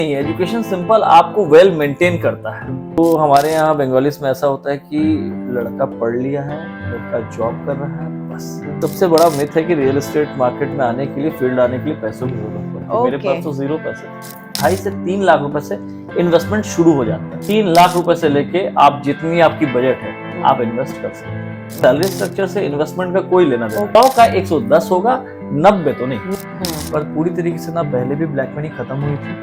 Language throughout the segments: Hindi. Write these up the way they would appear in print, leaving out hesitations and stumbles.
नहीं, एजुकेशन सिंपल आपको वेल मेंटेन करता है। तो हमारे यहाँ बंगालीस में ऐसा होता है कि लड़का पढ़ लिया है, लड़का जॉब कर रहा है, बस। सबसे बड़ा मिथ है कि रियल एस्टेट मार्केट में आने के लिए, फील्ड आने के लिए पैसों की जरूरत पड़ती है। मेरे पास तो 0 पैसे, 2.5 से 3 लाख रुपए से इन्वेस्टमेंट शुरू हो जाता है। 3 लाख रुपए से लेके आप जितनी आपकी बजट है आप इन्वेस्ट कर सकते हैं। सैलरी स्ट्रक्चर से इन्वेस्टमेंट का कोई लेना देना। 100 का 110 होगा, 90 तो नहीं। पर पूरी तरीके से ना पहले भी ब्लैक मनी खत्म हुई थी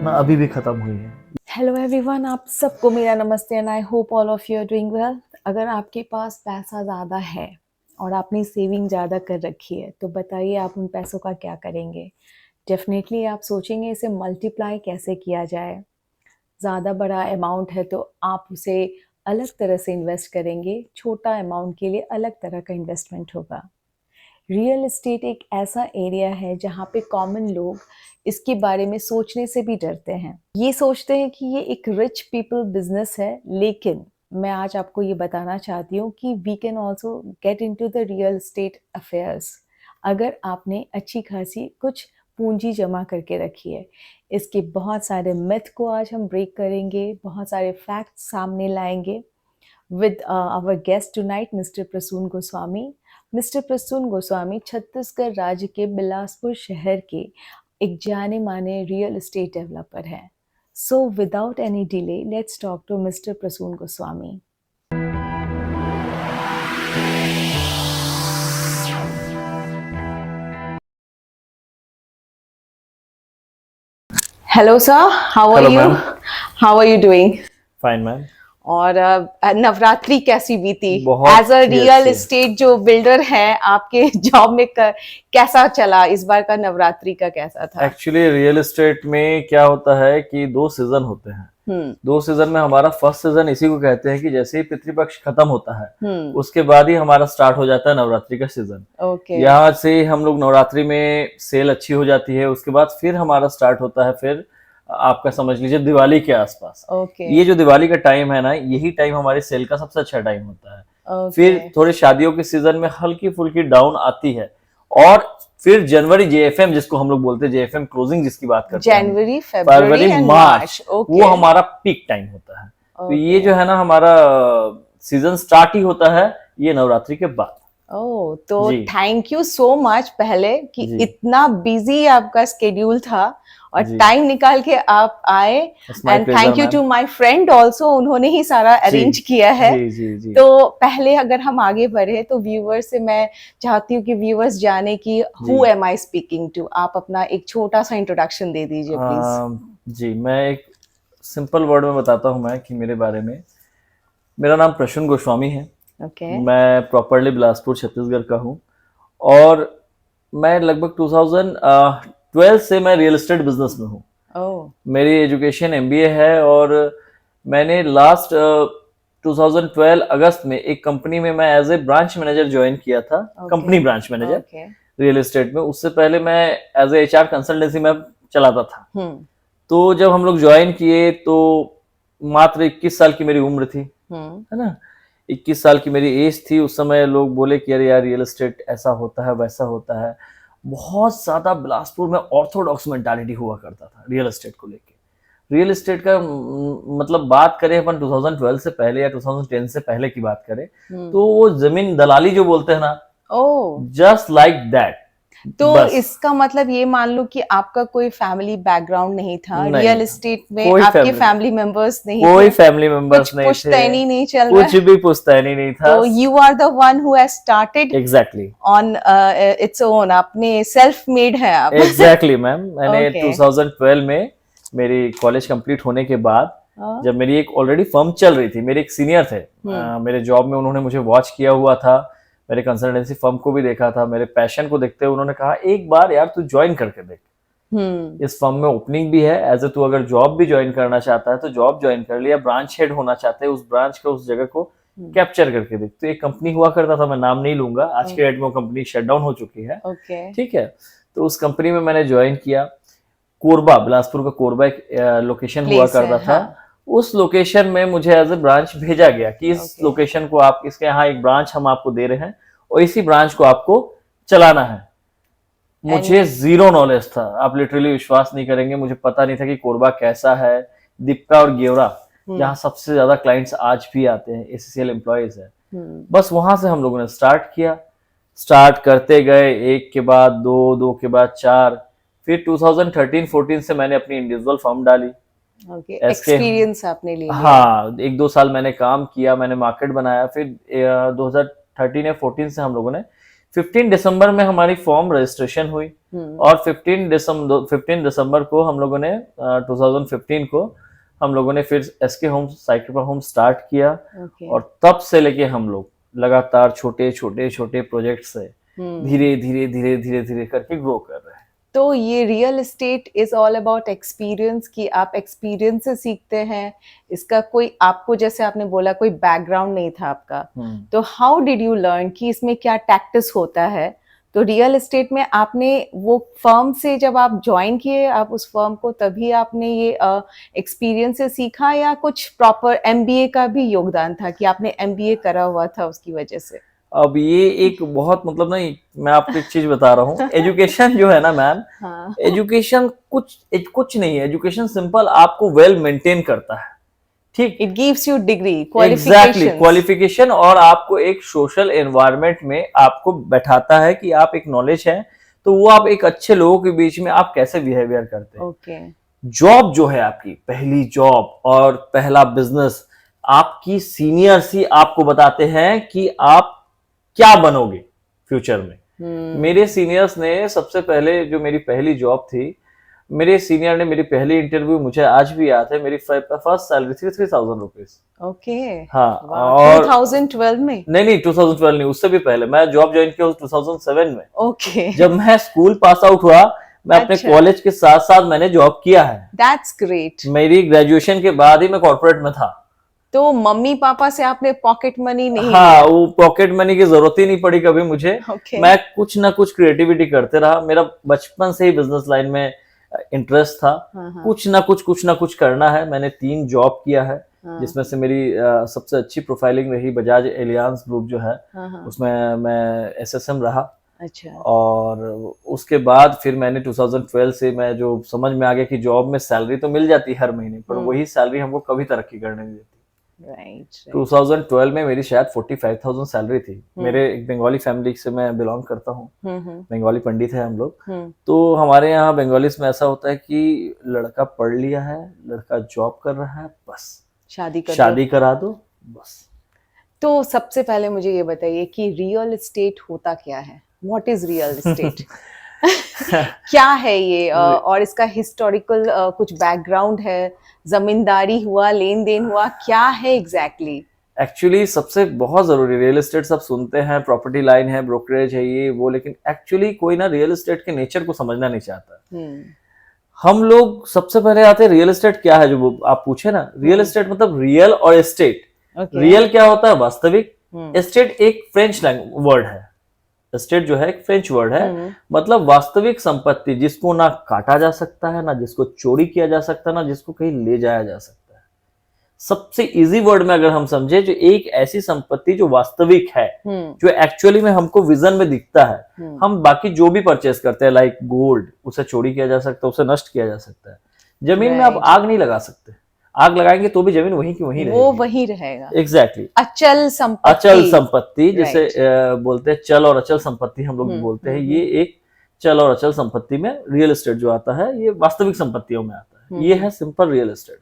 ना अभी भी खत्म हुई है। हेलो एवरीवन, आप सबको मेरा नमस्ते and I hope all of you are doing well. अगर आपके पास पैसा ज़्यादा है और आपने सेविंग ज़्यादा कर रखी है तो बताइए आप उन पैसों का क्या करेंगे। डेफिनेटली आप सोचेंगे इसे मल्टीप्लाई कैसे किया जाए। ज़्यादा बड़ा अमाउंट है तो आप उसे अलग तरह से इन्वेस्ट करेंगे, छोटा अमाउंट के लिए अलग तरह का इन्वेस्टमेंट होगा। रियल एस्टेट एक ऐसा एरिया है जहाँ पे कॉमन लोग इसके बारे में सोचने से भी डरते हैं। ये सोचते हैं कि ये एक रिच पीपल बिजनेस है, लेकिन मैं आज आपको ये बताना चाहती हूँ कि we can also get into the real estate affairs अगर आपने अच्छी खासी कुछ पूंजी जमा करके रखी है। इसके बहुत सारे मिथ को आज हम ब्रेक करेंगे, बहुत सारे फैक्ट्स सामने लाएंगे with our guest tonight, Mr. Prasoon Goswami. Mister Prasoon Goswami Chhattisgarh राज्य के बिलासपुर शहर के एक जाने माने रियल एस्टेट डेवलपर हैं। So without any delay let's talk to mister Prasoon Goswami. Hello sir, how are Hello, you? ma'am. How are you doing? Fine ma'am. और नवरात्रि कैसी बीती? बहुत एज अ ही रियल अच्छी। एस्टेट जो बिल्डर है आपके जॉब में कैसा चला? इस बार का नवरात्रि का कैसा था? एक्चुअली रियल एस्टेट में क्या होता है कि 2 सीजन होते हैं। 2 सीजन में हमारा फर्स्ट सीजन इसी को कहते हैं कि जैसे ही पितृपक्ष खत्म होता है उसके बाद ही हमारा स्टार्ट हो जाता है नवरात्रि का सीजन। ओके। यहाँ से हम लोग नवरात्रि में सेल अच्छी हो जाती है, उसके बाद फिर हमारा स्टार्ट होता है फिर आपका समझ लीजिए दिवाली के आसपास। ओके। ये जो दिवाली का टाइम है ना, यही टाइम हमारे सेल का सबसे अच्छा टाइम होता है। ओके। फिर थोड़े शादियों के सीजन में हल्की फुल्की डाउन आती है और फिर जनवरी जेएफएम जिसको हम लोग बोलते हैं, जेएफएम क्लोजिंग जिसकी बात करते हैं, जनवरी, फरवरी एंड मार्च, वो हमारा पीक टाइम होता है। तो ये जो है ना हमारा सीजन स्टार्ट ही होता है ये नवरात्रि के बाद। ओह, तो थैंक यू सो मच पहले कि इतना बिजी आपका स्केड्यूल था और टाइम निकाल के आप आए। And thank you to my friend also, उन्होंने ही सारा अरेंज किया है। जी। तो पहले अगर हम आगे बढ़े तो व्यूअर्स से मैं चाहती हूँ कि व्यूअर्स जाने की who am I speaking to. आप अपना एक छोटा सा इंट्रोडक्शन दे दीजिए प्लीज। जी, मैं एक सिंपल वर्ड में बताता हूँ मैं कि मेरे बारे में। मेरा नाम प्रसून गोस्वामी है। मैं प्रॉपरली बिलासपुर छत्तीसगढ़ का हूँ और मैं लगभग 2012 से मैं रियल एस्टेट बिजनेस में हूँ। मेरी एजुकेशन एमबीए है और मैंने लास्ट 2012 अगस्त में एक कंपनी में मैं as a branch manager join किया था। Company branch manager real estate में। उससे पहले मैं एज ए एचआर कंसल्टेंसी में चलाता था। तो जब हम लोग ज्वाइन किए तो मात्र 21 साल की मेरी उम्र थी, है ना। 21 साल की मेरी एज थी। उस समय लोग बोले कि अरे यार रियल एस्टेट ऐसा होता है वैसा होता है। बहुत ज्यादा बिलासपुर में ऑर्थोडॉक्स मेंटालिटी हुआ करता था रियल एस्टेट को लेके। रियल एस्टेट का मतलब बात करें अपन 2012 से पहले या 2010 से पहले की बात करें तो वो जमीन दलाली जो बोलते हैं ना, जस्ट लाइक दैट। तो इसका मतलब ये मान लो कि आपका कोई फैमिली बैकग्राउंड नहीं था रियल एस्टेट में? आपके फैमिली मेंबर्स नहीं थे? कोई फैमिली मेंबर्स नहीं थे, पुश्तैनी नहीं चल रहा, कुछ भी पुश्तैनी नहीं था। तो you are the one who has started exactly on its own. आपने सेल्फ मेड है आप। Exactly ma'am. मैंने 2012 में मेरी कॉलेज कंप्लीट होने के बाद जब मेरी एक ऑलरेडी फर्म चल रही थी, मेरे एक सीनियर थे मेरे जॉब में, उन्होंने मुझे वॉच किया हुआ था, मेरे कंसल्टेंसी फर्म को भी देखा था, मेरे पैशन को देखते हुए उन्होंने कहा एक बार यार तू ज्वाइन करके देख। इस फर्म में ओपनिंग भी है, एज ए तू अगर जॉब भी ज्वाइन करना चाहता है तो जॉब ज्वाइन कर लिया, ब्रांच हेड होना चाहते हैं उस ब्रांच का, उस जगह को कैप्चर करके देख। तो एक कंपनी हुआ करता था, मैं नाम नहीं लूंगा, आज के डेट में वो कंपनी शट डाउन हो चुकी है। ठीक है। तो उस कंपनी में मैंने ज्वाइन किया। कोरबा, बिलासपुर का कोरबा एक लोकेशन हुआ करता था। उस लोकेशन में मुझे एज ए ब्रांच भेजा गया कि इस लोकेशन को आप, इसके यहाँ एक ब्रांच हम आपको दे रहे हैं और इसी ब्रांच को आपको चलाना है। मुझे जीरो नॉलेज था, आप लिटरली विश्वास नहीं करेंगे, मुझे पता नहीं था कि कोरबा कैसा है। दीपिका और गेवरा जहाँ सबसे ज्यादा क्लाइंट्स आज भी आते हैं, एसीसीएल एम्प्लॉयज है। बस वहां से हम लोगों ने स्टार्ट किया, स्टार्ट करते गए, एक के बाद दो, दो के बाद चार, फिर 2013-14 से मैंने अपनी इंडिविजुअल फर्म डाली। एक्सपीरियंस आपने ले लिया। हाँ, 1-2 साल मैंने काम किया, मैंने मार्केट बनाया। फिर 2013 या 14 से हम लोगों ने 15 दिसंबर में हमारी फॉर्म रजिस्ट्रेशन हुई, और 15 दिसंबर को हम लोगों ने 2015 को हम लोगों ने फिर SK home cycle home start किया। और तब से लेके हम लोग लगातार छोटे छोटे छोटे प्रोजेक्ट से धीरे धीरे धीरे धीरे धीरे करके ग्रो कर रहे हैं। तो ये real estate is all about experience, कि आप एक्सपीरियंस से सीखते हैं। इसका कोई, आपको जैसे आपने बोला कोई बैकग्राउंड नहीं था आपका, तो हाउ डिड यू लर्न कि इसमें क्या टैक्टिस होता है? तो रियल एस्टेट में आपने वो फर्म से जब आप ज्वाइन किए आप उस फर्म को, तभी आपने ये एक्सपीरियंस से सीखा, या कुछ प्रॉपर एमबीए का भी योगदान था कि आपने एमबीए करा हुआ था उसकी वजह से? अब ये एक बहुत मतलब नहीं, मैं आपको एक चीज बता रहा हूँ। एजुकेशन जो है ना मैम, हाँ। एजुकेशन कुछ नहीं है। एजुकेशन सिंपल आपको वेल मेंटेन करता है, ठीक। It gives you degree, exactly, qualification, और आपको एक सोशल एनवायरनमेंट में आपको बैठाता है कि आप एक नॉलेज है, तो वो आप एक अच्छे लोगों के बीच में आप कैसे बिहेवियर करते हैं। ओके। जॉब जो है आपकी पहली जॉब और पहला बिजनेस, आपकी सीनियर्स ही आपको बताते हैं कि आप क्या बनोगे फ्यूचर में। मेरे सीनियर्स ने सबसे पहले, जो मेरी पहली जॉब थी, मेरे सीनियर ने मेरी पहली इंटरव्यू, मुझे आज भी याद है, मेरी फर्स्ट सैलरी थी 3000 रुपीज। ओके। हाँ, और 2012 में? नहीं 2012 नहीं, उससे भी पहले। मैं जॉब ज्वाइन किया 2007 में। ओके। जब मैं स्कूल पास आउट हुआ, मैं अपने कॉलेज के साथ साथ मैंने जॉब किया है। That's great. मेरी ग्रेजुएशन के बाद ही मैं कॉर्पोरेट में था। तो मम्मी पापा से आपने पॉकेट मनी नहीं? हाँ, वो पॉकेट मनी की जरूरत ही नहीं पड़ी कभी मुझे। मैं कुछ ना कुछ क्रिएटिविटी करते रहा। मेरा बचपन से ही बिजनेस लाइन में इंटरेस्ट था। कुछ ना कुछ करना है। मैंने 3 जॉब किया है, जिसमें से मेरी सबसे अच्छी प्रोफाइलिंग रही बजाज एलियांस ग्रुप जो है, उसमें मैं एसएसएम रहा। अच्छा। और उसके बाद फिर मैंने 2012 से मैं जो समझ में आ गया कि जॉब में सैलरी तो मिल जाती हर महीने, पर वही सैलरी हमको कभी तरक्की करने नहीं देती। 2012 में मेरी शायद 45,000 सैलरी थी। मेरे एक बंगाली फैमिली से मैं बिलोंग करता हूँ, बंगाली पंडित है हम लोग। तो हमारे यहाँ बंगालीस में ऐसा होता है कि लड़का पढ़ लिया है, लड़का जॉब कर रहा है, बस शादी करा दो बस। तो सबसे पहले मुझे ये बताइए कि रियल एस्टेट होता क्या है? What is real estate? क्या है ये? और इसका हिस्टोरिकल कुछ बैकग्राउंड है? जमींदारी हुआ, लेन देन हुआ, क्या है एग्जैक्टली? एक्चुअली सबसे बहुत जरूरी, रियल एस्टेट सब सुनते हैं, प्रॉपर्टी लाइन है, ब्रोकरेज है, ये वो, लेकिन एक्चुअली कोई ना रियल एस्टेट के नेचर को समझना नहीं चाहता। हम लोग सबसे पहले आते हैं रियल एस्टेट क्या है, जो आप पूछे ना। रियल एस्टेट मतलब रियल और एस्टेट। रियल क्या होता है? वास्तविक। एस्टेट एक फ्रेंच वर्ड है। एस्टेट जो है एक फ्रेंच वर्ड है, मतलब वास्तविक संपत्ति, जिसको ना काटा जा सकता है, ना जिसको चोरी किया जा सकता है, ना जिसको कहीं ले जाया जा सकता है। सबसे इजी वर्ड में अगर हम समझे, जो एक ऐसी संपत्ति जो वास्तविक है, जो एक्चुअली में हमको विजन में दिखता है। हम बाकी जो भी परचेस करते हैं, लाइक गोल्ड, उसे चोरी किया जा सकता है, उसे नष्ट किया जा सकता है। जमीन में आप आग नहीं लगा सकते, आग लगाएंगे तो भी जमीन वहीं की वहीं रहेगी, वो वहीं रहेगा। एग्जैक्टली। अचल संपत्ति जिसे बोलते हैं, चल और अचल संपत्ति हम लोग बोलते हैं। ये एक चल और अचल संपत्ति में रियल एस्टेट जो आता है, ये वास्तविक संपत्तियों में आता है। ये है सिंपल रियल एस्टेट।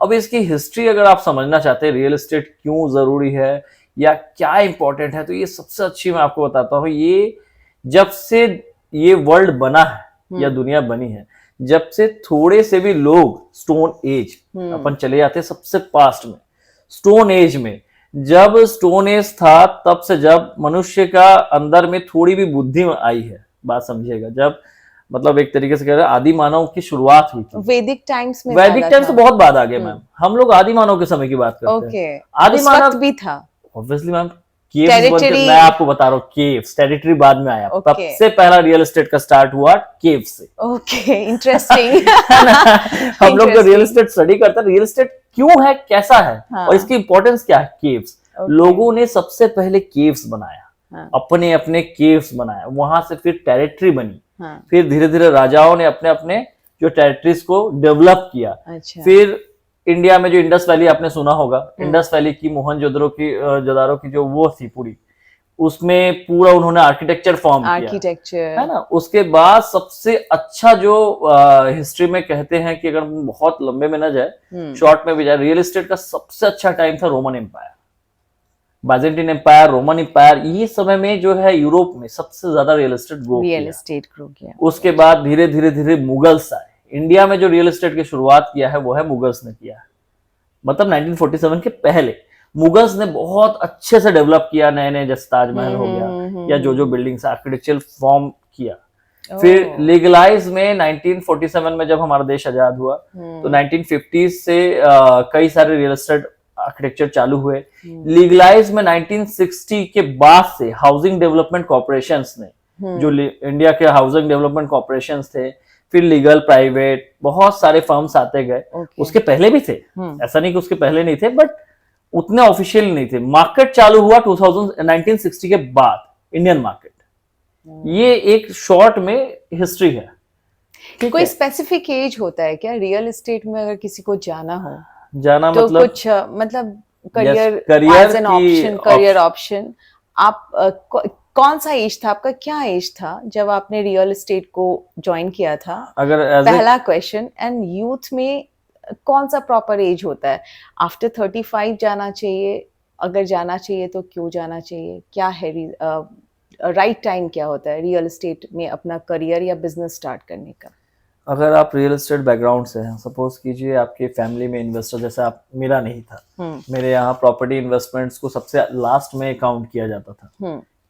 अब इसकी हिस्ट्री अगर आप समझना चाहते हैं, रियल एस्टेट क्यों जरूरी है या क्या इंपॉर्टेंट है, तो ये सबसे अच्छी मैं आपको बताता हूँ। ये जब से ये वर्ल्ड बना है या दुनिया बनी है, जब से थोड़े से भी लोग स्टोन एज, अपन चले जाते हैं सबसे पास्ट में, स्टोन एज में, जब स्टोन एज था, तब से जब मनुष्य का अंदर में थोड़ी भी बुद्धि आई है, बात समझिएगा, जब मतलब एक तरीके से कह रहे हैं आदि मानव की शुरुआत हुई थी। वैदिक टाइम्स में, वैदिक टाइम्स तो बहुत बाद आ गए मैम, हम लोग आदि मानव के समय की बात करते हैं। आदि मानव भी था ऑब्वियसली मैम। मैं आपको बता रहा हूँ, केव्स टेरिटरी बाद में आया। सबसे पहला रियल एस्टेट का स्टार्ट हुआ केव से। Okay, interesting. हम लोग जो रियल एस्टेट स्टडी करते हैं, रियल एस्टेट क्यों है, कैसा है, और इसकी इंपॉर्टेंस क्या है। केव्स, लोगों ने सबसे पहले केव्स बनाया, अपने अपने केव्स बनाया, वहां से फिर टेरिटरी बनी, हाँ, फिर धीरे धीरे राजाओं ने अपने अपने जो टेरिटरीज को डेवलप किया। अच्छा, फिर इंडिया में जो इंडस वैली आपने सुना होगा, इंडस वैली की मोहनजोदड़ो की जो वो थी पूरी, उसमें पूरा उन्होंने आर्किटेक्चर फॉर्म किया, आर्किटेक्चर, है ना। उसके बाद सबसे अच्छा जो हिस्ट्री में कहते हैं कि अगर बहुत लंबे में ना जाए, शॉर्ट में भी जाए, रियल एस्टेट का सबसे अच्छा टाइम था Roman empire, Byzantine empire, Roman empire. ये समय में जो है यूरोप में सबसे ज्यादा रियल एस्टेट ग्रो किया। उसके बाद धीरे धीरे धीरे मुगल्स आए। इंडिया में जो रियल एस्टेट की शुरुआत किया है वो है मुगल्स ने किया है, मतलब 1947 के पहले मुगल्स ने बहुत अच्छे से डेवलप किया, नए नए जैसे ताजमहल हो गया या जो बिल्डिंग्स आर्किटेक्चर फॉर्म किया। फिर लीगलाइज में 1947 में जब हमारा देश आजाद हुआ तो 1950 से कई सारे रियल एस्टेट आर्किटेक्चर चालू हुए। लीगलाइज में 1960 के बाद से हाउसिंग डेवलपमेंट कॉर्पोरेशंस ने, जो इंडिया के हाउसिंग डेवलपमेंट कॉर्पोरेशंस थे, फिर लीगल प्राइवेट बहुत सारे फर्म्स आते गए। उसके पहले भी थे, ऐसा नहीं कि उसके पहले नहीं थे, बट उतने ऑफिशियल नहीं थे। मार्केट चालू हुआ 1960 के बाद, इंडियन मार्केट। ये एक शॉर्ट में हिस्ट्री है। कोई स्पेसिफिक एज होता है क्या रियल एस्टेट में, अगर किसी को जाना हो? तो मतलब कुछ मतलब करियर ऑप्शन आप कौन सा एज था आपका, क्या एज था जब आपने रियल एस्टेट को ज्वाइन किया था? अगर पहला क्वेश्चन। एंड यूथ में कौन सा प्रॉपर एज होता है? आफ्टर 35 जाना चाहिए? अगर जाना चाहिए तो क्यों जाना चाहिए? क्या है राइट टाइम क्या होता है रियल एस्टेट में अपना करियर या बिजनेस स्टार्ट करने का? अगर आप रियल एस्टेट बैकग्राउंड से हैं, सपोज कीजिए आपके फैमिली में इन्वेस्टर, जैसे आप, मेरा नहीं था, मेरे यहाँ प्रॉपर्टी इन्वेस्टमेंट्स को सबसे लास्ट में काउंट किया जाता था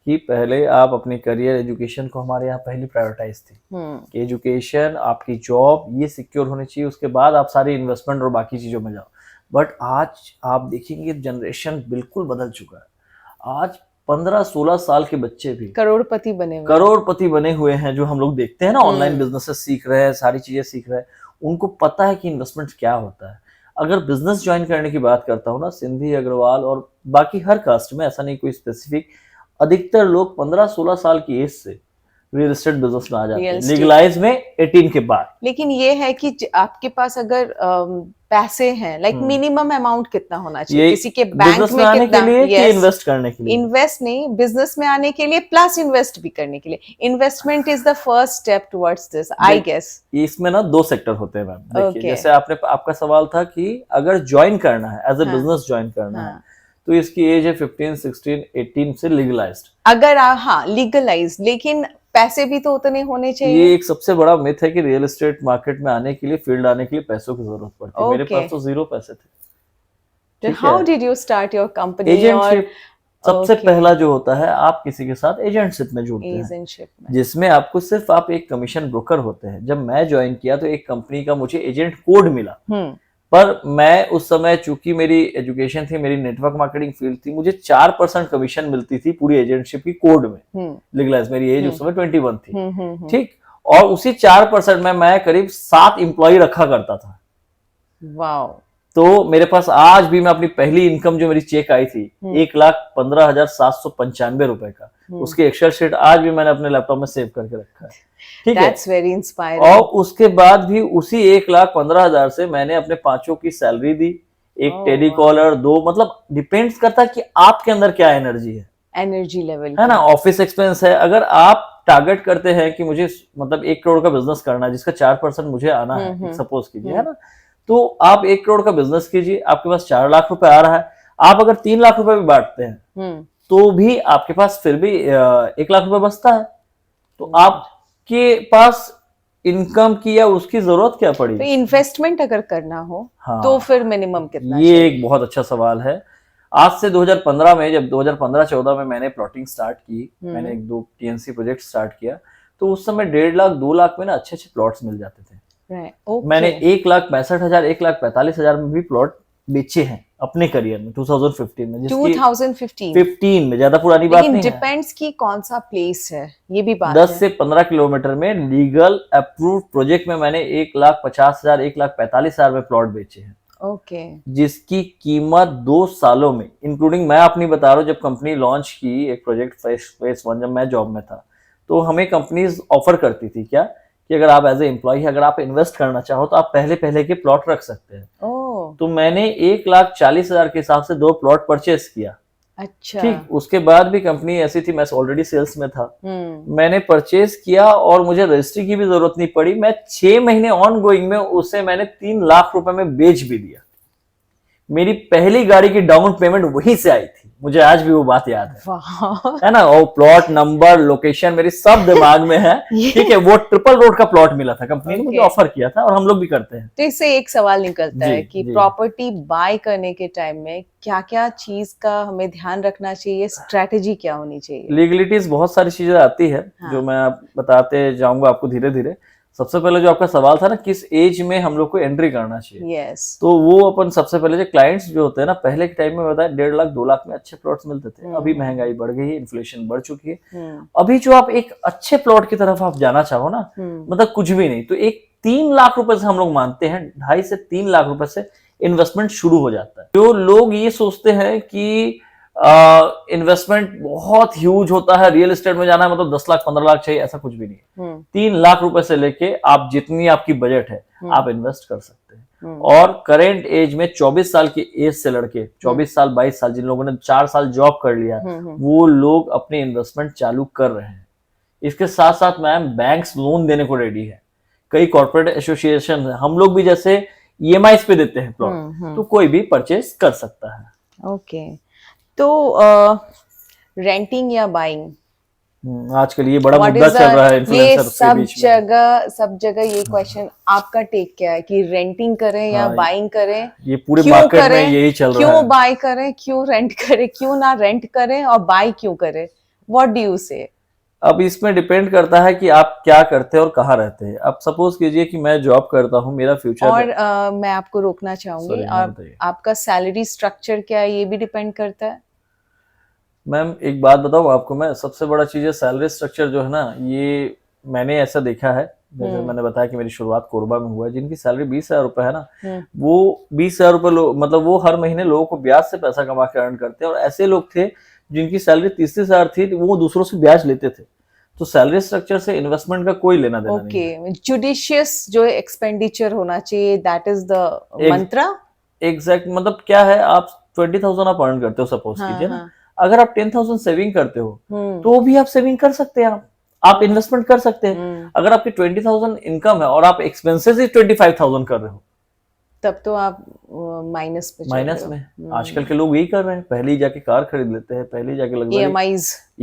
कि पहले आप अपनी करियर एजुकेशन को, हमारे यहाँ पहली प्रायोरिटाइज थी कि एजुकेशन, आपकी जॉब ये सिक्योर होनी चाहिए, उसके बाद आप सारी इन्वेस्टमेंट और बाकी चीजों में जाओ। बट आज आप देखेंगे जनरेशन बिल्कुल बदल चुका है। आज 15-16 साल के बच्चे भी करोड़पति बने हुए हैं, जो हम लोग देखते हैं ना, ऑनलाइन बिजनेसेस सीख रहे हैं, सारी चीजें सीख रहे हैं। उनको पता है कि इन्वेस्टमेंट क्या होता है। अगर बिजनेस ज्वाइन करने की बात करता हूँ ना, सिंधी, अग्रवाल और बाकी हर कास्ट में, ऐसा नहीं कोई स्पेसिफिक, अधिकतर लोग 15-16 साल की एज से रियल एस्टेट बिजनेस में आ जाते हैं, लीगलाइज में 18 के बाद। लेकिन ये है कि आपके पास अगर पैसे हैं, लाइक मिनिमम अमाउंट कितना होना चाहिए किसी के बैंक में आने के लिए, कि इन्वेस्ट करने के लिए? इन्वेस्ट नहीं, बिजनेस में आने के लिए प्लस इन्वेस्ट भी करने के लिए। Investment is the first step towards this, I guess. इसमें ना 2 सेक्टर होते हैं मैम। देखिए, जैसे आपका सवाल था कि अगर ज्वाइन करना है, एज ए बिजनेस ज्वाइन करना है, तो इसकी एज है 15, 16, 18 से लीगलाइज्ड। अगर लीगलाइज्ड, लेकिन पैसे भी तो उतने होने चाहिए। ये एक सबसे बड़ा मिथ है कि रियल एस्टेट मार्केट में आने के लिए, फील्ड आने के लिए पैसों की जरूरत पड़ती है। मेरे पास तो 0 पैसे थे। How did you start your company? Agentship सबसे पहला जो होता है, आप किसी के साथ एजेंटशिप में जुड़ते हैं, जिसमें आपको सिर्फ आप एक कमीशन ब्रोकर होते हैं। जब मैं ज्वाइन किया तो एक कंपनी का मुझे एजेंट कोड मिला, पर मैं उस समय, चूंकि मेरी एजुकेशन थी, मेरी नेटवर्क मार्केटिंग फील्ड थी, मुझे 4% कमीशन मिलती थी पूरी एजेंटशिप की कोड में। लीगलाइज, मेरी एज उस समय 21 थी, ठीक। और उसी 4% में मैं करीब 7 एम्प्लॉय रखा करता था। वाओ। तो मेरे पास आज भी, मैं अपनी पहली इनकम जो मेरी चेक आई थी 1,15,795 रुपए का, उसके एक्सेल शीट आज भी मैंने अपने लैपटॉप में सेव करके रखा है, ठीक है। That's very inspiring. और उसके बाद भी उसी 1,15,000 से मैंने अपने 5 की सैलरी दी, एक टेलीकॉलर, 2, मतलब डिपेंड्स करता है कि आपके अंदर क्या एनर्जी है, एनर्जी लेवल है ना। ऑफिस एक्सपेंस है, अगर आप टारगेट करते हैं कि मुझे मतलब 1 करोड़ का बिजनेस करना है, जिसका 4% मुझे आना है, सपोज कीजिए, है ना, तो आप 1 करोड़ का बिजनेस कीजिए, आपके पास 4 लाख रुपए आ रहा है, आप अगर 3 लाख रुपए भी बांटते हैं तो भी आपके पास फिर भी 1 लाख रुपए बचता है। तो आपके पास इनकम की या उसकी जरूरत क्या पड़ी? तो इन्वेस्टमेंट अगर करना हो तो फिर मिनिमम कितना? ये एक बहुत अच्छा सवाल है। आज से 2015 में, जब 2015-14 में मैंने प्लॉटिंग स्टार्ट की, मैंने 1-2 टीएनसी प्रोजेक्ट स्टार्ट किया, तो उस समय 1.5 लाख 2 लाख में ना अच्छे अच्छे प्लॉट्स मिल जाते थे। मैंने 1,62,000 1,45,000 में भी प्लॉट बेचे हैं अपने करियर में 2015 में। 2015 में, ज्यादा पुरानी बात नहीं है। डिपेंड्स की कौन सा प्लेस है, ये भी बात 10 से 15 किलोमीटर में लीगल अप्रूव्ड प्रोजेक्ट में मैंने 1,50,000 1,45,000 में प्लॉट बेचे हैं। ओके। जिसकी कीमत 2 सालों में, इंक्लूडिंग, मैं अपनी बता रहा हूँ, जब कंपनी लॉन्च की एक प्रोजेक्ट फेज 1, जब मैं जॉब में था, तो हमें कंपनीज ऑफर करती थी क्या कि अगर आप एज ए एम्प्लॉय अगर आप इन्वेस्ट करना चाहो तो आप पहले पहले के प्लॉट रख सकते हैं। तो मैंने 1,40,000 के हिसाब से 2 प्लॉट परचेस किया। अच्छा। ठीक, उसके बाद भी कंपनी ऐसी थी, मैं ऑलरेडी सेल्स में था, मैंने परचेज किया और मुझे रजिस्ट्री की भी जरूरत नहीं पड़ी। मैं 6 महीने ऑन गोइंग में उसे मैंने 3 लाख रुपए में बेच भी दिया। मेरी पहली गाड़ी की डाउन पेमेंट वहीं से आई थी, मुझे आज भी वो बात याद है ना। वो प्लॉट नंबर लोकेशन मेरी सब दिमाग में है। ठीक है, वो ट्रिपल रोड का प्लॉट मिला था, कंपनी ने मुझे ऑफर किया था और हम लोग भी करते हैं। तो इससे एक सवाल निकलता है कि प्रॉपर्टी बाय करने के टाइम में क्या क्या चीज का हमें ध्यान रखना चाहिए, स्ट्रेटेजी क्या होनी चाहिए? लीगलिटीज बहुत सारी चीजें आती है, जो मैं बताते जाऊंगा आपको धीरे धीरे। सबसे पहले जो आपका सवाल था ना, किस एज में हम लोग को एंट्री करना चाहिए। तो वो अपन सबसे पहले जो क्लाइंट्स जो होते हैं ना, पहले के टाइम में बताया 1.5 लाख 2 लाख में अच्छे प्लॉट्स मिलते थे। अभी महंगाई बढ़ गई है, इन्फ्लेशन बढ़ चुकी है। अभी जो आप एक अच्छे प्लॉट की तरफ आप जाना चाहो ना, मतलब कुछ भी नहीं तो एक 3 लाख रुपए से हम लोग मानते हैं, 2.5 से 3 लाख रुपए से इन्वेस्टमेंट शुरू हो जाता है। जो लोग ये सोचते हैं कि इन्वेस्टमेंट बहुत ह्यूज होता है, रियल एस्टेट में जाना है मतलब 10 लाख 15 लाख चाहिए, ऐसा कुछ भी नहीं है। 3 लाख रुपए से लेके आप जितनी आपकी बजट है आप इन्वेस्ट कर सकते हैं। और करेंट एज में 24 साल की एज से लड़के 24 साल 22 साल जिन लोगों ने 4 साल जॉब कर लिया, वो लोग अपने इन्वेस्टमेंट चालू कर रहे हैं। इसके साथ साथ मैम बैंक्स लोन देने को रेडी है, कई कॉर्पोरेट एसोसिएशन है, हम लोग भी जैसे EMI पे देते हैं प्लॉट, तो कोई भी परचेज कर सकता है। ओके, तो रेंटिंग या बाइंग आजकल ये बड़ा मुद्दा चल रहा है इन्फ्लुएंसर के बीच में। सब जगह ये क्वेश्चन, आपका टेक क्या है कि रेंटिंग करें या बाइंग करें? ये पूरे मार्केट में यही चल रहा है। क्यों बाय करें, क्यों रेंट करें, क्यों ना रेंट करें और बाय क्यों करें? व्हाट डू यू से? अब इसमें डिपेंड करता है कि आप क्या करते हैं और कहाँ रहते हैं। अब सपोज कीजिए कि मैं जॉब करता हूँ, मेरा फ्यूचर और मैं आपको रोकना चाहूंगी, आपका सैलरी स्ट्रक्चर क्या है ये भी डिपेंड करता है। मैम एक बात बताऊं आपको, मैं सबसे बड़ा चीज है सैलरी स्ट्रक्चर जो है ना, ये मैंने ऐसा देखा है, जैसे मैंने बताया कि मेरी शुरुआत कोरबा में हुआ है, जिनकी सैलरी 20,000 रुपए है ना, वो 20,000 रुपए मतलब वो हर महीने लोगों को ब्याज से पैसा कमा के अर्न करते हैं। और ऐसे लोग थे जिनकी सैलरी 30,000 थी, वो दूसरों से ब्याज लेते थे। तो सैलरी स्ट्रक्चर से इन्वेस्टमेंट का कोई लेना देना नहीं है। जुडिशियस जो एक्सपेंडिचर होना चाहिए, that is the Mantra. Exact, मतलब क्या है, आप 20,000 आप अर्न करते हो सपोज कीजिए ना, अगर आप 10,000 सेविंग करते हो तो भी आप सेविंग कर सकते हैं, आप इन्वेस्टमेंट कर सकते हैं। अगर आपकी 20,000 इनकम है और आप एक्सपेंसेस ही 25,000 कर रहे हो, तब तो आप माइनस में। आजकल के लोग यही कर रहे हैं, पहले ही जाके कार खरीद लेते हैं, पहले ही जाके लगभग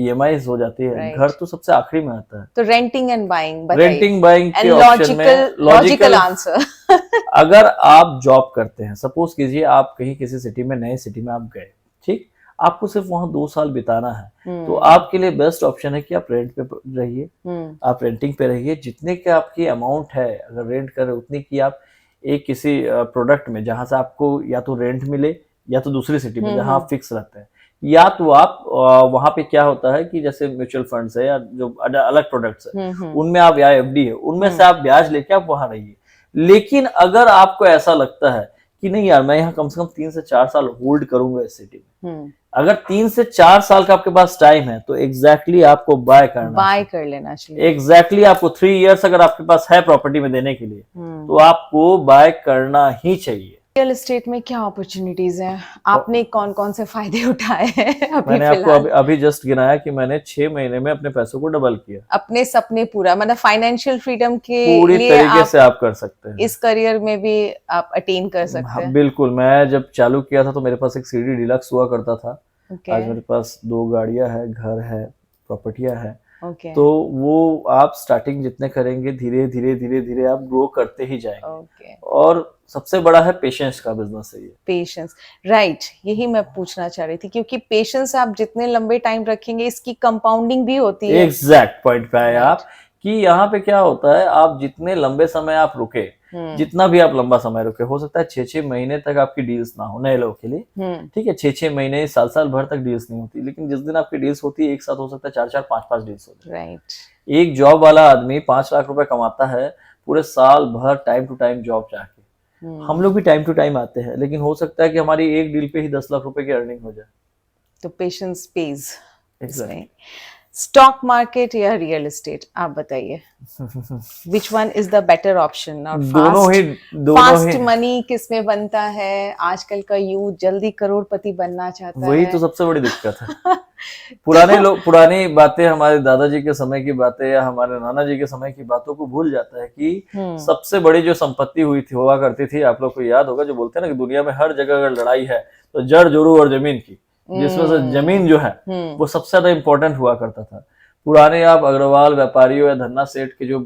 EMIs हो जाती है, घर तो सबसे आखिरी में आता है। तो renting and buying, renting buying के ऑप्शन में लॉजिकल आंसर अगर आप जॉब करते हैं, सपोज कीजिए आप कहीं किसी सिटी में, नए सिटी में आप गए, ठीक, आपको सिर्फ वहां 2 साल बिताना है, तो आपके लिए बेस्ट ऑप्शन है कि आप रेंट पे रहिए, आप रेंटिंग पे रहिए। जितने के आपकी अमाउंट है, अगर रेंट कर रहे उतनी की आप एक किसी प्रोडक्ट में, जहां से आपको या तो रेंट मिले या तो दूसरी सिटी में जहां आप फिक्स रहते हैं, या तो आप वहां पे क्या होता है कि जैसे म्यूचुअल फंड्स है या जो अलग प्रोडक्ट्स है उनमें आप, या FD है उनमें से आप ब्याज लेके आप वहां रहिए। लेकिन अगर आपको ऐसा लगता है कि नहीं यार, मैं यहाँ कम से कम 3 से 4 साल होल्ड करूंगा इस सिटी में, अगर 3 से 4 साल का आपके पास टाइम है, तो एग्जैक्टली आपको बाय कर लेना चाहिए। एग्जैक्टली आपको 3 इयर्स अगर आपके पास है प्रॉपर्टी में देने के लिए, तो आपको बाय करना ही चाहिए। रियल एस्टेट में क्या अपॉर्चुनिटीज हैं? आपने कौन कौन से फायदे उठाए हैं? मैंने आपको अभी जस्ट गिनाया कि मैंने 6 महीने में अपने पैसों को डबल किया। अपने सपने पूरा, मतलब फाइनेंशियल फ्रीडम के पूरी तरीके से आप कर सकते हैं। इस करियर में भी आप अटेन कर सकते हैं। बिल्कुल, मैं जब चालू किया था तो मेरे पास एक CD डीलक्स हुआ करता था। आज मेरे पास 2 गाड़ियां है, घर है, प्रॉपर्टियां है। तो वो आप स्टार्टिंग जितने करेंगे, धीरे धीरे धीरे धीरे आप ग्रो करते ही जाएंगे। और सबसे बड़ा है पेशेंस का बिजनेस है ये। पेशेंस, राइट, यही मैं पूछना चाह रही थी, क्योंकि पेशेंस आप जितने लंबे टाइम रखेंगे, इसकी कंपाउंडिंग भी होती है। एग्जैक्ट पॉइंट पे आए आप कि यहाँ पे क्या होता है, आप जितने लंबे समय आप रुके, जितना भी आप लंबा समय रुके, हो सकता है 6-6 महीने तक आपकी डील्स ना हो, नए लोगों के लिए, ठीक है, 6-6 महीने, साल भर तक डील्स नहीं होती, लेकिन जिस दिन आपकी डील्स होती है, एक साथ हो सकता है 4-4, 5-5 डील्स होती है। राइट। एक जॉब वाला आदमी 5 लाख रुपए कमाता है पूरे साल भर टाइम टू टाइम जॉब जाके। हम लोग भी टाइम टू टाइम आते हैं, लेकिन हो सकता है कि हमारी एक डील पे ही 10 लाख रुपए की अर्निंग हो जाए। तो पेशेंस पेज इसमें। स्टॉक मार्केट या रियल एस्टेट, आप बताइए which one is the better option? और फास्ट मनी किस में बनता है? आजकल का यूथ जल्दी करोड़पति बनना चाहता है, वही तो सबसे बड़ी दिक्कत है। पुरानी बातें, हमारे दादाजी के समय की बातें या हमारे नाना जी के समय की बातों को भूल जाता है कि सबसे बड़ी जो संपत्ति हुआ करती थी, आप लोग को याद होगा, जो बोलते हैं ना कि दुनिया में हर जगह अगर लड़ाई है तो जड़ जोरू और जमीन की, जिसमें से जमीन जो है वो सबसे ज्यादा इंपॉर्टेंट हुआ करता था। पुराने आप अग्रवाल व्यापारियों या धन्ना सेठ के जो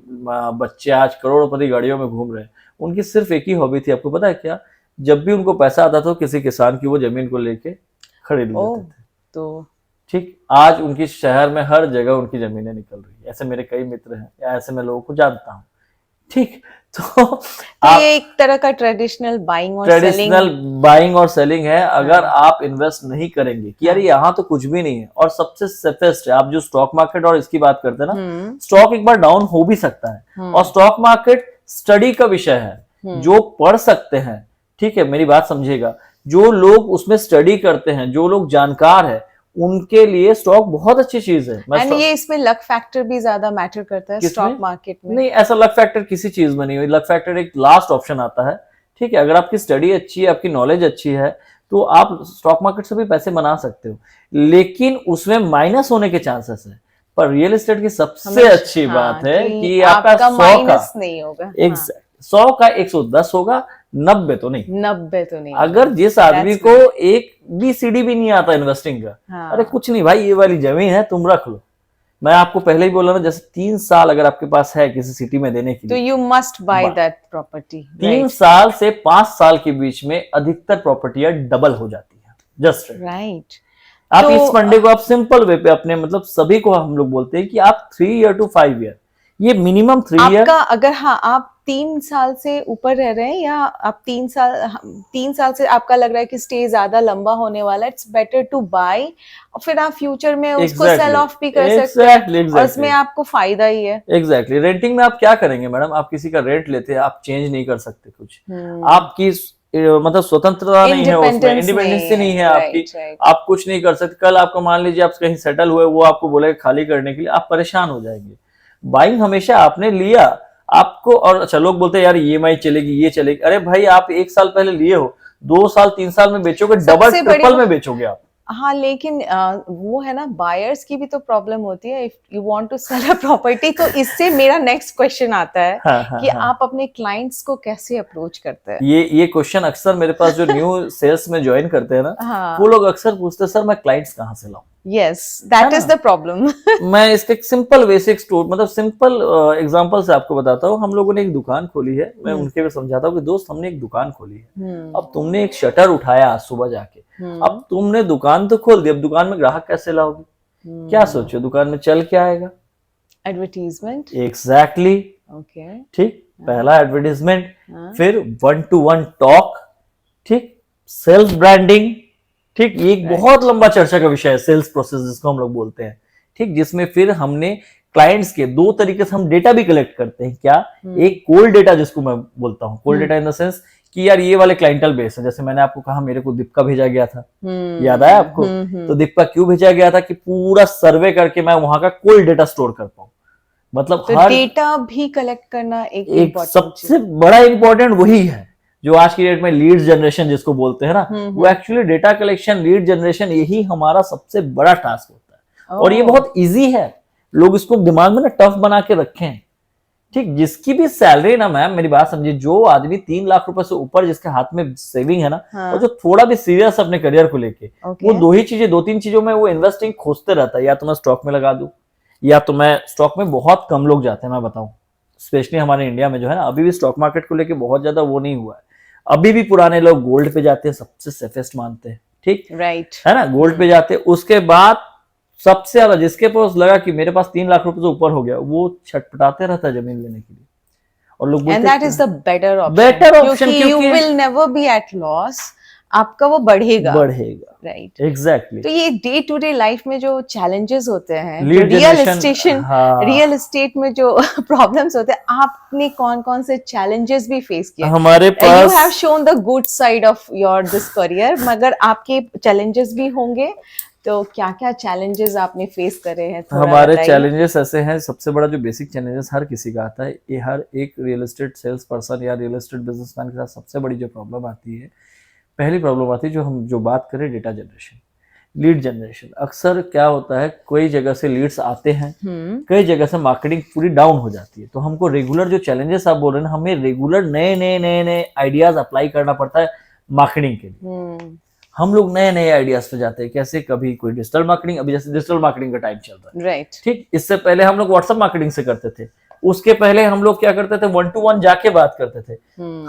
बच्चे आज करोड़पति गाड़ियों में घूम रहे हैं, उनकी सिर्फ एक ही हॉबी थी, आपको पता है क्या? जब भी उनको पैसा आता था किसी किसान की वो जमीन को लेके खरीद लेते थे। तो ठीक, आज उनकी शहर में हर जगह उनकी जमीनें निकल रही है। ऐसे मेरे कई मित्र हैं, या ऐसे मैं लोगों को जानता हूँ। ठीक, तो ये एक तरह का ट्रेडिशनल बाइंग और सेलिंग है। अगर आप इन्वेस्ट नहीं करेंगे कि यार यहाँ तो कुछ भी नहीं है, और सबसे सेफेस्ट है, आप जो स्टॉक मार्केट और इसकी बात करते हैं ना, स्टॉक एक बार डाउन हो भी सकता है, और स्टॉक मार्केट स्टडी का विषय है, जो पढ़ सकते हैं। ठीक है, मेरी बात समझिएगा, जो लोग उसमें स्टडी करते हैं, जो लोग जानकार है, उनके लिए स्टॉक बहुत अच्छी चीज है। एंड ये इसमें लक फैक्टर भी ज्यादा मैटर करता है स्टॉक मार्केट में? नहीं, ऐसा लक फैक्टर किसी चीज में नहीं हुई। लक फैक्टर एक लास्ट ऑप्शन आता है। ठीक है, अगर आपकी स्टडी अच्छी है, आपकी नॉलेज अच्छी है, तो आप स्टॉक मार्केट से भी पैसे बना सकते हो, लेकिन उसमें माइनस होने के चांसेस है। पर रियल एस्टेट की सबसे अच्छी बात है कि आपका 100 का नहीं होगा, 100 का 110 होगा, 90 तो नहीं। 90 तो नहीं। अगर जिस आदमी को एक BCD भी नहीं आता इन्वेस्टिंग का, अरे कुछ नहीं भाई, ये वाली जमीन है, तुम रख लो। मैं आपको पहले ही बोला ना, जैसे 3 साल अगर आपके पास है किसी सिटी में देने के लिए, तो you must by that property. 3 साल से 5 साल के बीच में अधिकतर प्रॉपर्टियां डबल हो जाती है। Just right. आप इस फंडे को आप सिंपल वे पे अपने, मतलब सभी को हम लोग बोलते हैं कि आप 3 ईयर टू 5 ईयर, ये मिनिमम 3 ईयर आपका, अगर आप 3 साल से ऊपर रह रहे हैं, या आप 3 साल से आपका लग रहा है कि स्टे ज्यादा लंबा होने वाला है, इट्स बेटर टू बाय, और फिर आप फ्यूचर में उसको सेल ऑफ भी कर सकते हैं, और उसमें आपको फायदा ही है। एग्जैक्टली। रेंटिंग में आप क्या करेंगे मैडम? आप किसी का रेंट लेते हैं, आप चेंज नहीं कर सकते कुछ, आपकी मतलब स्वतंत्रता नहीं है उसमें, इंडिपेंडेंस नहीं है आपकी, आप कुछ नहीं कर सकते। कल आपको मान लीजिए आप कहीं सेटल हुए, वो आपको बोले खाली करने के लिए, आप परेशान हो जाएंगे। बाइंग हमेशा आपने लिया आपको, और अच्छा लोग बोलते हैं यार EMI चलेगी, ये चलेगी। अरे भाई, आप 1 साल पहले लिए हो, 2 साल 3 साल में बेचोगे, डबल ट्रिपल में बेचोगे आप। हाँ, लेकिन वो है ना, बायर्स की भी तो प्रॉब्लम होती है। If you want to sell a property, तो इससे मेरा नेक्स्ट क्वेश्चन आता है कि आप अपने क्लाइंट्स को कैसे अप्रोच करते हैं? ये क्वेश्चन अक्सर मेरे पास जो न्यू सेल्स में ज्वाइन करते हैं ना, वो लोग अक्सर पूछते हैं सर मैं क्लाइंट्स कहाँ से लाऊं? Yes, that is the problem. मैं इसके सिंपल बेसिक स्टोर, मतलब सिंपल एग्जांपल से आपको बताता हूँ। हम लोगों ने एक दुकान खोली है, मैं उनके भी समझाता हूँ कि दोस्त हमने एक दुकान खोली है, अब तुमने एक शटर उठाया आज सुबह जाके, अब तुमने दुकान तो खोल दी, अब दुकान में ग्राहक कैसे लाओगे? क्या सोचो, दुकान में चल क्या आएगा? एडवर्टीजमेंट। एग्जैक्टली। ओके, ठीक, पहला एडवर्टीजमेंट, फिर 1-to-1 टॉक, ठीक, सेल्फ ब्रांडिंग। ठीक, ये एक बहुत लंबा चर्चा का विषय है, सेल्स प्रोसेस जिसको हम लोग बोलते हैं। ठीक, जिसमें फिर हमने क्लाइंट्स के 2 तरीके से हम डेटा भी कलेक्ट करते हैं। क्या? एक कोल्ड डेटा, जिसको मैं बोलता हूँ cold data in the sense कि यार ये वाले क्लाइंटल बेस है। जैसे मैंने आपको कहा मेरे को दीपिका भेजा गया था, याद आया आपको? तो दीपिका क्यों भेजा गया था? कि पूरा सर्वे करके मैं वहां का कोल्ड डेटा स्टोर कर पाऊँ। मतलब तो डेटा भी कलेक्ट करना एक सबसे बड़ा इंपॉर्टेंट वही है, जो आज की डेट में लीड जनरेशन जिसको बोलते हैं ना, वो actually data collection, lead generation, यही हमारा सबसे बड़ा टास्क होता है। और ये बहुत इजी है, लोग इसको दिमाग में ना टफ बना के रखे हैं। ठीक, जिसकी भी सैलरी ना, मैम मेरी बात समझिए, जो आदमी 3 लाख रुपए से ऊपर जिसके हाथ में सेविंग है ना, और जो थोड़ा भी सीरियस अपने करियर को लेके, वो 2-3 चीजों में वो इन्वेस्टिंग खोजते रहता है। या तो मैं स्टॉक में लगा दूं, या तो मैं स्टॉक में बहुत कम लोग जाते हैं, मैं बताऊं, स्पेशली हमारे इंडिया में जो है ना, अभी भी स्टॉक मार्केट को लेके बहुत ज्यादा वो नहीं हुआ है। अभी भी पुराने लोग गोल्ड पे जाते हैं, सबसे सेफेस्ट मानते हैं। ठीक, राइट, है ना, गोल्ड पे जाते हैं। उसके बाद सबसे ज्यादा जिसके पास लगा कि मेरे पास 3 लाख रुपए से ऊपर हो गया, वो छटपटाते रहता है जमीन लेने के लिए। और लोग बोलते हैं, and that is the better option, क्योंकि you will never be at loss, आपका वो बढ़ेगा। Right, exactly. तो ये डे टू डे लाइफ में जो चैलेंजेस होते हैं, रियल एस्टेट में जो प्रॉब्लम्स होते हैं, आपने कौन-कौन से चैलेंजेस भी फेस किए? हमारे पास, you have shown the good side of your this career, मगर आपके चैलेंजेस भी होंगे, तो क्या क्या चैलेंजेस आपने फेस करे हैं, थोड़ा हमारे बताइए। चैलेंजेस ऐसे हैं, सबसे बड़ा जो बेसिक चैलेंजेस हर किसी का आता है, ये हर एक रियल एस्टेट सेल्स पर्सन या रियल एस्टेट बिजनेसमैन के साथ सबसे बड़ी जो प्रॉब्लम आती है, पहली प्रॉब्लम आती है जो बात करें डेटा जनरेशन, लीड जनरेशन। अक्सर क्या होता है, कोई जगह से लीड्स आते हैं, कई जगह से मार्केटिंग पूरी डाउन हो जाती है, तो हमको रेगुलर जो चैलेंजेस आप बोल रहे हैं, हमें रेगुलर नए नए नए नए आइडियाज अप्लाई करना पड़ता है मार्केटिंग के लिए। हम लोग नए नए आइडियाज पे जाते हैं, कैसे, कभी कोई डिजिटल मार्केटिंग, अभी जैसे डिजिटल मार्केटिंग का टाइम चल रहा है, राइट। ठीक, इससे पहले हम लोग व्हाट्सएप मार्केटिंग से करते थे, उसके पहले हम लोग क्या करते थे, 1-to-1 जाके बात करते थे।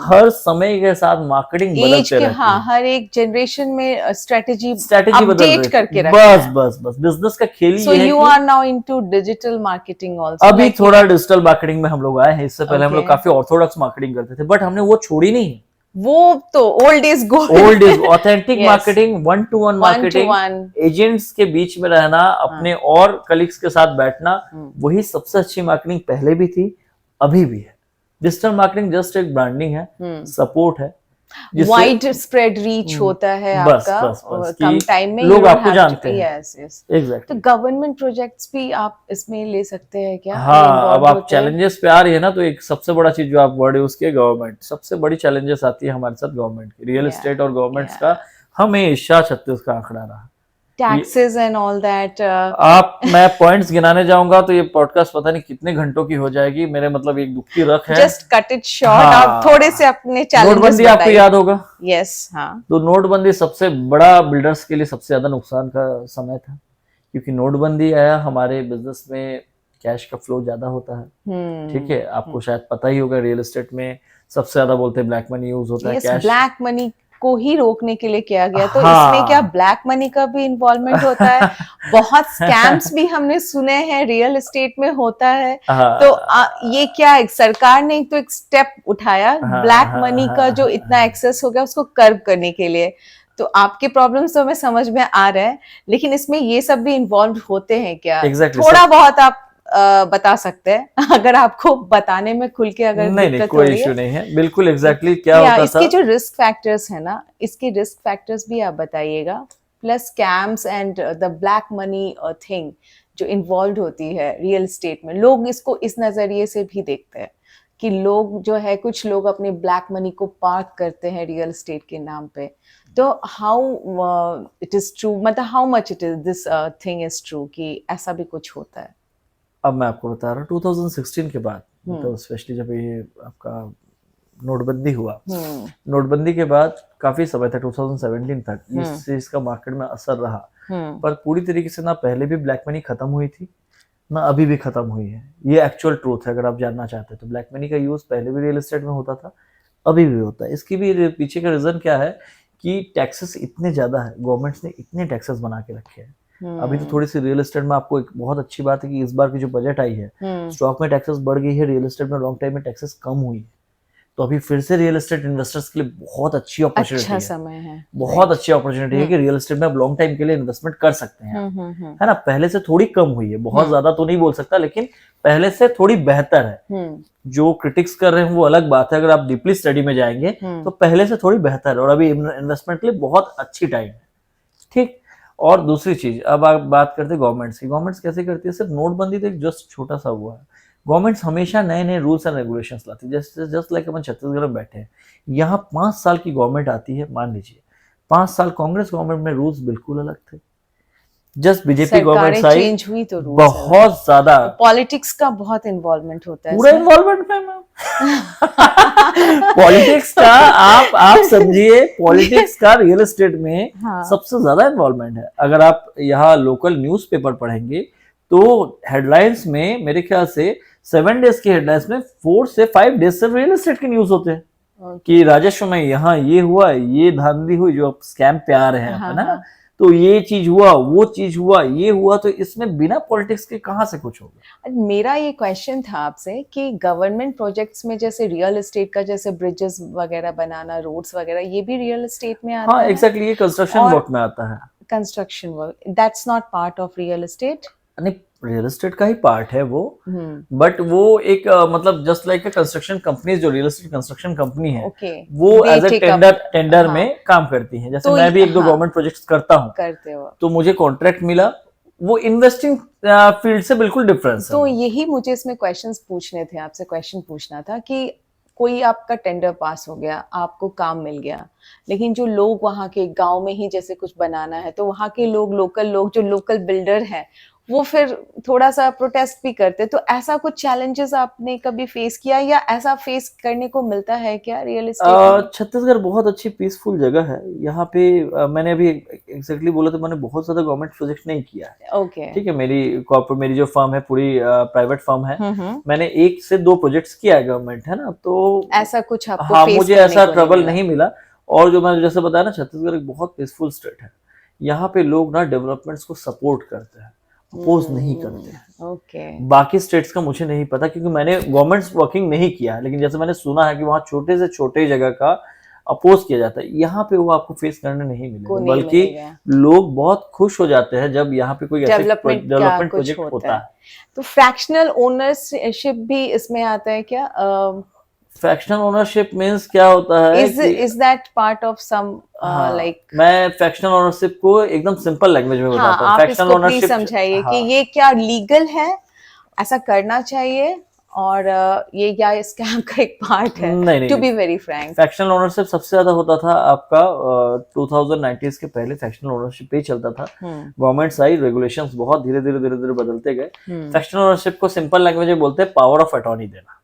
हर समय के साथ मार्केटिंग बदलते रहती है। हाँ, हर एक जनरेशन में स्ट्रेटेजी बदल अपडेट रही करके है। रखना है। बस बिजनेस का खेल सो ये है यू कि are now into digital marketing also. अभी थोड़ा डिजिटल मार्केटिंग में हम लोग आए हैं, इससे पहले हम लोग काफी ऑर्थोडॉक्स मार्केटिंग करते थे, बट हमने वो छोड़ी नहीं। वो तो old is gold. Old is authentic Yes. Marketing, 1-to-1 marketing, agents के बीच में रहना, अपने और कलीग्स के साथ बैठना, वही सबसे अच्छी मार्केटिंग पहले भी थी, अभी भी है। डिजिटल मार्केटिंग जस्ट एक ब्रांडिंग है, सपोर्ट है, वाइड स्प्रेड रीच होता है बस, आपका, बस, कम कि टाइम में लोग आपको जानते हैं। Yes yes. एग्जैक्टली। तो गवर्नमेंट प्रोजेक्ट्स भी आप इसमें ले सकते हैं क्या? ये हाँ, involved अब आप होते हैं? चैलेंजेस पे आ रही है ना, तो एक सबसे बड़ा चीज जो आप वर्ड यूज किए, गवर्नमेंट, सबसे बड़ी चैलेंजेस आती है हमारे साथ गवर्नमेंट की, रियल एस्टेट और गवर्नमेंट्स का हमेशा 36 का आंकड़ा रहा। Taxes and all that. मैं पॉइंट्स गिनाने जाऊंगा तो ये पॉडकास्ट पता नहीं कितने घंटों की हो जाएगी, मेरे मतलब एक दुखती रख है। Just cut it short. हाँ, आप थोड़े से अपने चैलेंजेस नोटबंदी आपको याद होगा। यस। हाँ, तो नोटबंदी सबसे बड़ा, बिल्डर्स के लिए सबसे ज्यादा नुकसान का समय था, क्योंकि नोटबंदी आया, हमारे बिजनेस में कैश का फ्लो ज्यादा होता है। ठीक है, आपको शायद पता ही होगा, रियल एस्टेट में सबसे ज्यादा बोलते हैं ब्लैक मनी यूज होता है। कैश, ब्लैक मनी को ही रोकने के लिए किया गया। तो हाँ, इसमें क्या ब्लैक मनी का भी इन्वॉल्वमेंट होता है? बहुत स्कैम्स भी हमने सुने हैं रियल एस्टेट में होता है। तो ये क्या सरकार ने तो एक स्टेप उठाया ब्लैक मनी का जो इतना एक्सेस हो गया उसको कर्व करने के लिए। तो आपके प्रॉब्लम्स तो हमें समझ में आ रहा है, लेकिन इसमें ये सब भी इन्वॉल्व होते हैं क्या? थोड़ा बहुत आप बता सकते हैं, अगर आपको बताने में खुल के अगर नहीं, कोई इशू नहीं है, बिल्कुल एग्जैक्टली क्या होता था। इसके जो रिस्क फैक्टर्स है ना, इसके रिस्क फैक्टर्स भी आप बताइएगा, plus scams and the black money thing जो इन्वॉल्व होती है रियल एस्टेट में। लोग इसको इस नजरिए से भी देखते हैं कि लोग जो है, कुछ लोग अपने ब्लैक मनी को पार्क करते हैं रियल एस्टेट के नाम पे। तो हाउ इट इज ट्रू, मतलब how much it is this thing is true कि ऐसा भी कुछ होता है? अब मैं आपको बता रहा हूँ, 2016 के बाद, मतलब स्पेशली जब ये आपका नोटबंदी हुआ, नोटबंदी के बाद काफी समय था 2017 तक इस चीज का मार्केट में असर रहा, पर पूरी तरीके से ना पहले भी ब्लैक मनी खत्म हुई थी, ना अभी भी खत्म हुई है। ये एक्चुअल ट्रूथ है, अगर आप जानना चाहते हैं तो। ब्लैक मनी का यूज पहले भी रियल एस्टेट में होता था, अभी भी होता है। इसकी भी पीछे का रीजन क्या है कि टैक्सेस इतने ज्यादा है, गवर्नमेंट्स ने इतने टैक्सेस बना के रखे हैं। अभी तो थोड़ी सी रियल एस्टेट में आपको एक बहुत अच्छी बात है कि इस बार की जो बजट आई है, स्टॉक में टैक्सेस बढ़ गई है, रियल एस्टेट में लॉन्ग टाइम में टैक्सेस कम हुई है। तो अभी फिर से रियल एस्टेट इन्वेस्टर्स के लिए बहुत अच्छी अपॉर्चुनिटी समय है, बहुत अच्छी अपॉर्चुनिटी है कि रियल एस्टेट में आप लॉन्ग टाइम के लिए इन्वेस्टमेंट कर सकते हैं, है ना। पहले से थोड़ी कम हुई है, बहुत ज्यादा तो नहीं बोल सकता, लेकिन पहले से थोड़ी बेहतर है। जो क्रिटिक्स कर रहे हैं वो अलग बात है, अगर आप डीपली स्टडी में जाएंगे तो पहले से थोड़ी बेहतर है, और अभी इन्वेस्टमेंट के लिए बहुत अच्छी टाइम है। ठीक। और दूसरी चीज, अब आप बात करते हैं गवर्नमेंट्स की। गवर्नमेंट्स कैसे करती है? सिर्फ नोटबंदी तो एक जस्ट छोटा सा हुआ है, गवर्नमेंट्स हमेशा नए नए रूल्स एंड रेगुलेशंस लाती है। जस्ट लाइक अपन छत्तीसगढ़ में बैठे हैं, यहाँ 5 साल की गवर्नमेंट आती है, मान लीजिए 5 साल कांग्रेस गवर्नमेंट में रूल्स बिल्कुल अलग थे, जस्ट बीजेपी गवर्नमेंट आई, चेंज हुई तो बहुत ज्यादा पॉलिटिक्स का बहुत इन्वॉल्वमेंट होता है, पूरा इन्वॉल्वमेंट है मैम। पॉलिटिक्स का आप समझिए, पॉलिटिक्स का रियल एस्टेट में सबसे ज्यादा इन्वॉल्वमेंट है। अगर आप यहाँ लोकल न्यूज़पेपर पढ़ेंगे तो हेडलाइंस में मेरे ख्याल से 7 डेज की हेडलाइंस में 4 से 5 डेज से रियल एस्टेट के न्यूज होते हैं कि राजस्व में यहाँ ये हुआ, ये धांधली हुई, जो स्कैम पे आ रहे हैं, है ना। तो ये चीज हुआ, वो चीज हुआ, ये हुआ, तो इसमें बिना पॉलिटिक्स के कहाँ से कुछ होगा? मेरा ये क्वेश्चन था आपसे कि गवर्नमेंट प्रोजेक्ट्स में जैसे रियल एस्टेट का, जैसे ब्रिजेस वगैरह बनाना, रोड्स वगैरह, ये भी रियल एस्टेट में आता है? हाँ, एग्जैक्टली, ये कंस्ट्रक्शन वर्क में आता है। Construction work, that's not part of real estate? नहीं, रियल एस्टेट का ही पार्ट है वो, बट वो एक मतलब जस्ट लाइक कंस्ट्रक्शन कंपनी, जो रियल एस्टेट कंस्ट्रक्शन कंपनी है वो एज ए टेंडर में काम करती है। जैसे मैं भी एक दो गवर्नमेंट प्रोजेक्ट्स करता हूँ, करते हो तो मुझे कॉन्ट्रैक्ट मिला, वो इन्वेस्टिंग फील्ड से बिल्कुल डिफरेंस है। तो यही मुझे इसमें क्वेश्चंस पूछने थे, आपसे क्वेश्चन पूछना था कि कोई आपका टेंडर पास हो गया, आपको काम मिल गया, लेकिन जो लोग वहाँ के गांव में ही जैसे कुछ बनाना है, तो वहाँ के लोग, लोकल लोग, जो लोकल बिल्डर हैं, वो फिर थोड़ा सा प्रोटेस्ट भी करते। तो ऐसा कुछ चैलेंजेस आपने कभी फेस किया, या ऐसा फेस करने को मिलता है क्या रियल एस्टेट? छत्तीसगढ़ बहुत अच्छी पीसफुल जगह है यहाँ पे। मैंने अभी एग्जैक्टली बोला तो मैंने बहुत ज्यादा गवर्नमेंट प्रोजेक्ट नहीं किया है। ओके, ठीक है, मेरी जो फर्म है पूरी प्राइवेट फर्म है। मैंने 1 से 2 प्रोजेक्ट्स किया है गवर्नमेंट, है ना, तो ऐसा कुछ आपको हाँ फेस मुझे करने ऐसा को ट्रबल नहीं मिला। और जो मैंने जैसे बताया ना, छत्तीसगढ़ एक बहुत पीसफुल स्टेट है। यहाँ पे लोग ना डेवलपमेंट्स को सपोर्ट करते हैं, अपोज नहीं करते हैं। ओके, बाकी स्टेट्स का मुझे नहीं पता, क्योंकि मैंने गवर्नमेंट वर्किंग नहीं किया है, लेकिन जैसे मैंने सुना है कि वहाँ छोटे से छोटे जगह का अपोज किया जाता है। यहाँ पे वो आपको फेस करने नहीं मिलेगा, बल्कि लोग बहुत खुश हो जाते हैं जब यहाँ पे कोई डेवलपमेंट प्रोजेक्ट होता है। तो फ्रैक्शनल ओनरशिप भी इसमें आता है क्या? फ्रैक्शनल ओनरशिप मींस क्या होता है? Is that part of some like? मैं फ्रैक्शनल ओनरशिप को एकदम सिंपल लैंग्वेज में बताता हूँ। फ्रैक्शनल ओनरशिप समझाइए कि ये क्या लीगल है, ऐसा करना चाहिए, और ये क्या स्कैम का एक पार्ट है? नहीं, to be very frank, fractional ownership सबसे ज्यादा होता था आपका 2090s के पहले फ्रैक्शनल ओनरशिप पे ही चलता था। गवर्नमेंट आई, रेगुलेशंस बहुत धीरे धीरे बदलते गए। फ्रैक्शनल ओनरशिप को सिंपल लैंग्वेज में बोलते हैं पावर ऑफ अटॉर्नी देना।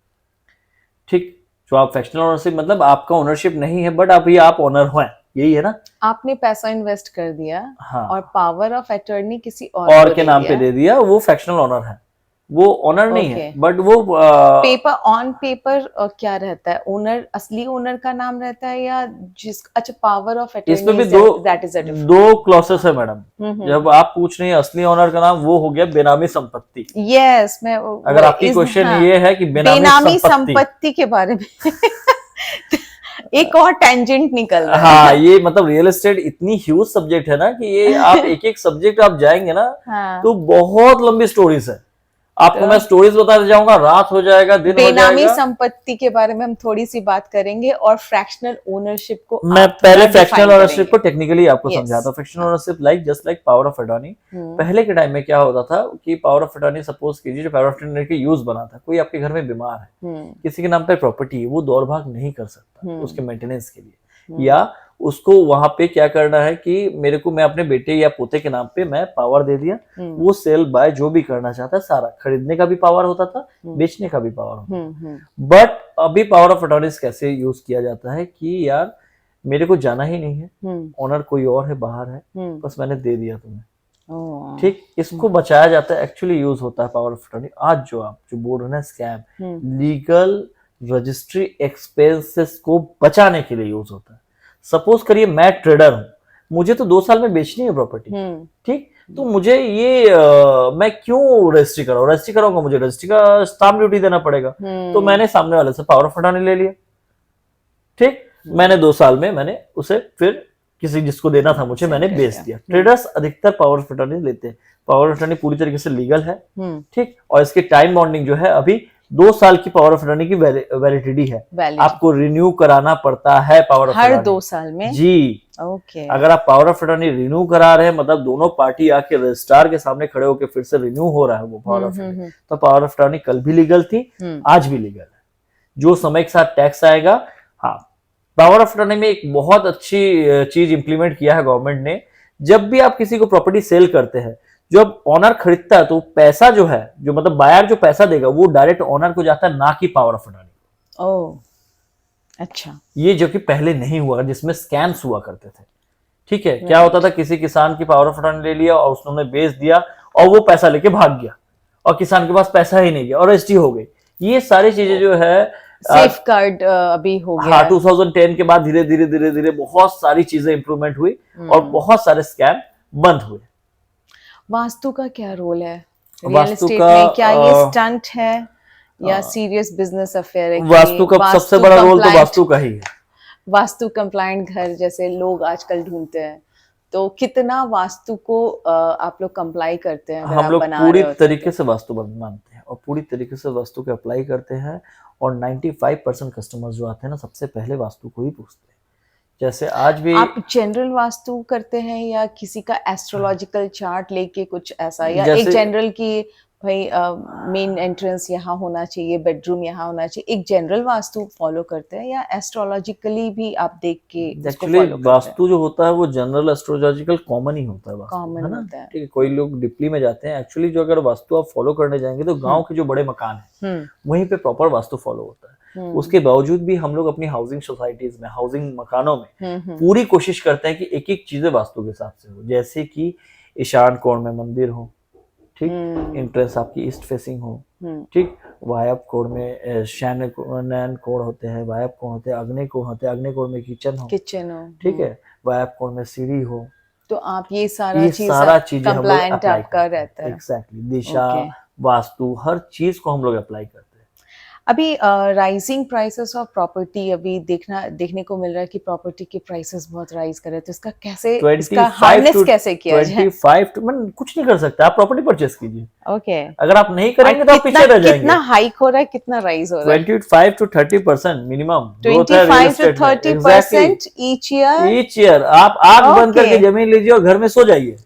ठीक, जो आप फ्रैक्शनल ओनरशिप मतलब आपका ओनरशिप नहीं है, बट अभी आप ओनर हो, यही है ना। आपने पैसा इन्वेस्ट कर दिया, हाँ, और पावर ऑफ अटॉर्नी किसी और के नाम पे दे दिया, वो फ्रैक्शनल ओनर है, वो ओनर नहीं है। बट वो पेपर ऑन पेपर क्या रहता है? ओनर, असली ओनर का नाम रहता है, या जिस अच्छा पावर ऑफ अटॉर्नी? इसमें भी दो क्लॉसेस है मैडम। जब आप पूछ रही हैं असली ओनर का नाम, वो हो गया बेनामी संपत्ति। यस, मैं अगर आपकी क्वेश्चन ये है कि बेनामी संपत्ति के बारे में एक और टेंजेंट निकल रहा है। हाँ, ये मतलब रियल एस्टेट इतनी ह्यूज सब्जेक्ट है ना, कि ये आप एक सब्जेक्ट आप जाएंगे ना, तो बहुत लंबी स्टोरीज है। आपको मैं स्टोरीज बताते जाऊंगा, रात हो जाएगा, दिन हो जाएगा। बेनामी संपत्ति के बारे में हम थोड़ी सी बात करेंगे, और फ्रैक्शनल ओनरशिप को मैं पहले फ्रैक्शनल ओनरशिप को टेक्निकली आपको समझाता हूँ। Fractional ownership just like power of attorney. पहले के टाइम में क्या होता था कि पावर ऑफ अटॉर्नी, सपोज कीजिए जो पावर ऑफ अटॉर्नी के यूज बना था, कोई आपके घर में बीमार है, किसी के नाम पे प्रॉपर्टी है, वो दौड़ भाग नहीं कर सकता उसके मेंटेनेंस के लिए, या उसको वहां पे क्या करना है कि मैं अपने बेटे या पोते के नाम पे मैं पावर दे दिया, वो सेल बाय जो भी करना चाहता है, सारा खरीदने का भी पावर होता था, बेचने का भी पावर होता था। बट अभी पावर ऑफ अटॉर्नी कैसे यूज किया जाता है कि यार मेरे को जाना ही नहीं है, ओनर कोई और है, बाहर है, बस मैंने दे दिया तुम्हें। ठीक, इसको बचाया जाता है, एक्चुअली यूज होता है पावर ऑफ अटॉर्नी। आज जो आप जो बोल रहे हैं स्कैम, लीगल रजिस्ट्री एक्सपेंसेस को बचाने के लिए यूज होता है। सपोज करिए मैं ट्रेडर हूं, मुझे तो 2 साल में बेचनी है प्रॉपर्टी, ठीक, तो मुझे ये मैं क्यों रजिस्ट्री कराऊं? रजिस्ट्री कराऊंगा, मुझे रजिस्ट्री का स्टाम्प ड्यूटी देना पड़ेगा। तो मैंने सामने वाले से पावर ऑफ अटॉर्नी ले लिया, ठीक, मैंने 2 साल में मैंने उसे फिर किसी जिसको देना था मुझे, मैंने बेच दिया। ट्रेडर्स अधिकतर पावर ऑफ अटॉर्नी लेते हैं। पावर ऑफ अटॉर्नी पूरी तरीके से लीगल है, ठीक, और इसकी टाइम बॉन्डिंग जो है अभी 2 साल की पावर ऑफ अटॉर्नी की वैलिडिटी है। आपको रिन्यू कराना पड़ता है पावर ऑफ अटॉर्नी हर 2 साल में जी। ओके, अगर आप पावर ऑफ अटॉर्नी रिन्यू करा रहे हैं, मतलब दोनों पार्टी आके रजिस्ट्रार के सामने खड़े होकर फिर से रिन्यू हो रहा है वो पावर ऑफ अटॉर्नी, तो पावर ऑफ अटॉर्नी कल भी लीगल थी, आज भी लीगल है। जो समय के साथ टैक्स आएगा, हाँ, पावर ऑफ अटॉर्नी में एक बहुत अच्छी चीज इंप्लीमेंट किया है गवर्नमेंट ने। जब भी आप किसी को प्रॉपर्टी सेल करते हैं, जब ऑनर खरीदता है, तो पैसा जो है, जो मतलब बायर जो पैसा देगा, वो डायरेक्ट ऑनर को जाता है, ना कि पावर ऑफ अटॉर्नी। ओह, अच्छा, ये जो कि पहले नहीं हुआ, जिसमें स्कैम्स हुआ करते थे। ठीक है, क्या होता था, किसी किसान की पावर ऑफ अटॉर्नी ले लिया और उसने बेच दिया, और वो पैसा लेके भाग गया, और किसान के पास पैसा ही नहीं गया, और रजिस्ट्री हो गई। ये सारी चीजें जो है सेफगार्ड अभी हो गया। हाँ, 2010 के बाद धीरे धीरे बहुत सारी चीजें इंप्रूवमेंट हुई, और बहुत सारे स्कैम बंद हुए। वास्तु का क्या रोल है रियल एस्टेट में? क्या ये स्टंट है या सीरियस बिजनेस अफेयर है? वास्तु का सबसे बड़ा रोल तो वास्तु का ही है। वास्तु कंप्लायंट घर जैसे लोग आजकल ढूंढते हैं, तो कितना वास्तु को आप लोग कंप्लाई करते हैं? अगर हम आप लोग बना पूरी रहे होते हैं तरीके से वास्तु मानते हैं और पूरी तरीके से वास्तु के अप्लाई करते हैं। और 95% कस्टमर्स जो आते हैं ना, सबसे पहले वास्तु को ही पूछते हैं। जैसे आज भी आप जनरल वास्तु करते हैं या किसी का एस्ट्रोलॉजिकल चार्ट लेके कुछ ऐसा, या एक जैसे जनरल की भाई मेन एंट्रेंस यहाँ होना चाहिए, बेडरूम यहाँ होना चाहिए, एक जनरल वास्तु फॉलो करते हैं या एस्ट्रोलॉजिकली भी आप देख के उसको एक्चुअली फॉलो करते हैं? वास्तु जो होता है वो जनरल एस्ट्रोलॉजिकल कॉमन ही होता है वास्तु, कॉमन है ना? होता है। ठीक है, कोई लोग डीपली में जाते हैं। एक्चुअली जो अगर वास्तु आप फॉलो करने जाएंगे तो गांव के जो बड़े मकान हैं वहीं पे प्रॉपर वास्तु फॉलो होता है। उसके बावजूद भी हम लोग अपनी हाउसिंग सोसाइटीज में, हाउसिंग मकानों में पूरी कोशिश करते हैं कि एक एक चीजें वास्तु के हिसाब से हो। जैसे कि ईशान कोण में मंदिर हो, ठीक, एंट्रेंस आपकी ईस्ट फेसिंग हो, ठीक, वायव्य कोण में शयन कोण होते हैं, वायव्य कोण होते हैं, आग्नेय कोण होते हैं, आग्नेय कोण में किचन हो, ठीक है, वायव्य कोण में सीढ़ी हो। तो आप ये सारा चीज कंप्लायंट आपका रहता है। एग्जैक्टली, दिशा, वास्तु, हर चीज को हम लोग अप्लाई करते हैं। अभी राइजिंग प्राइसेस ऑफ प्रॉपर्टी अभी देखने को मिल रहा है कि प्रॉपर्टी के प्राइसेस बहुत राइज कर रहे हैं, तो इसका कैसे, इसका हार्नेस कैसे किया जाए? 25 to कुछ नहीं कर सकते, आप प्रॉपर्टी परचेस कीजिए। ओके, अगर आप नहीं करेंगे तो आप पीछे रह जाएंगे। कितना हाइक हो रहा है, कितना राइज हो रहा है? 25 to 30% minimum, 25 to 30% each year. आप आंख बंद करके जमीन लीजिए और घर में सो जाइए,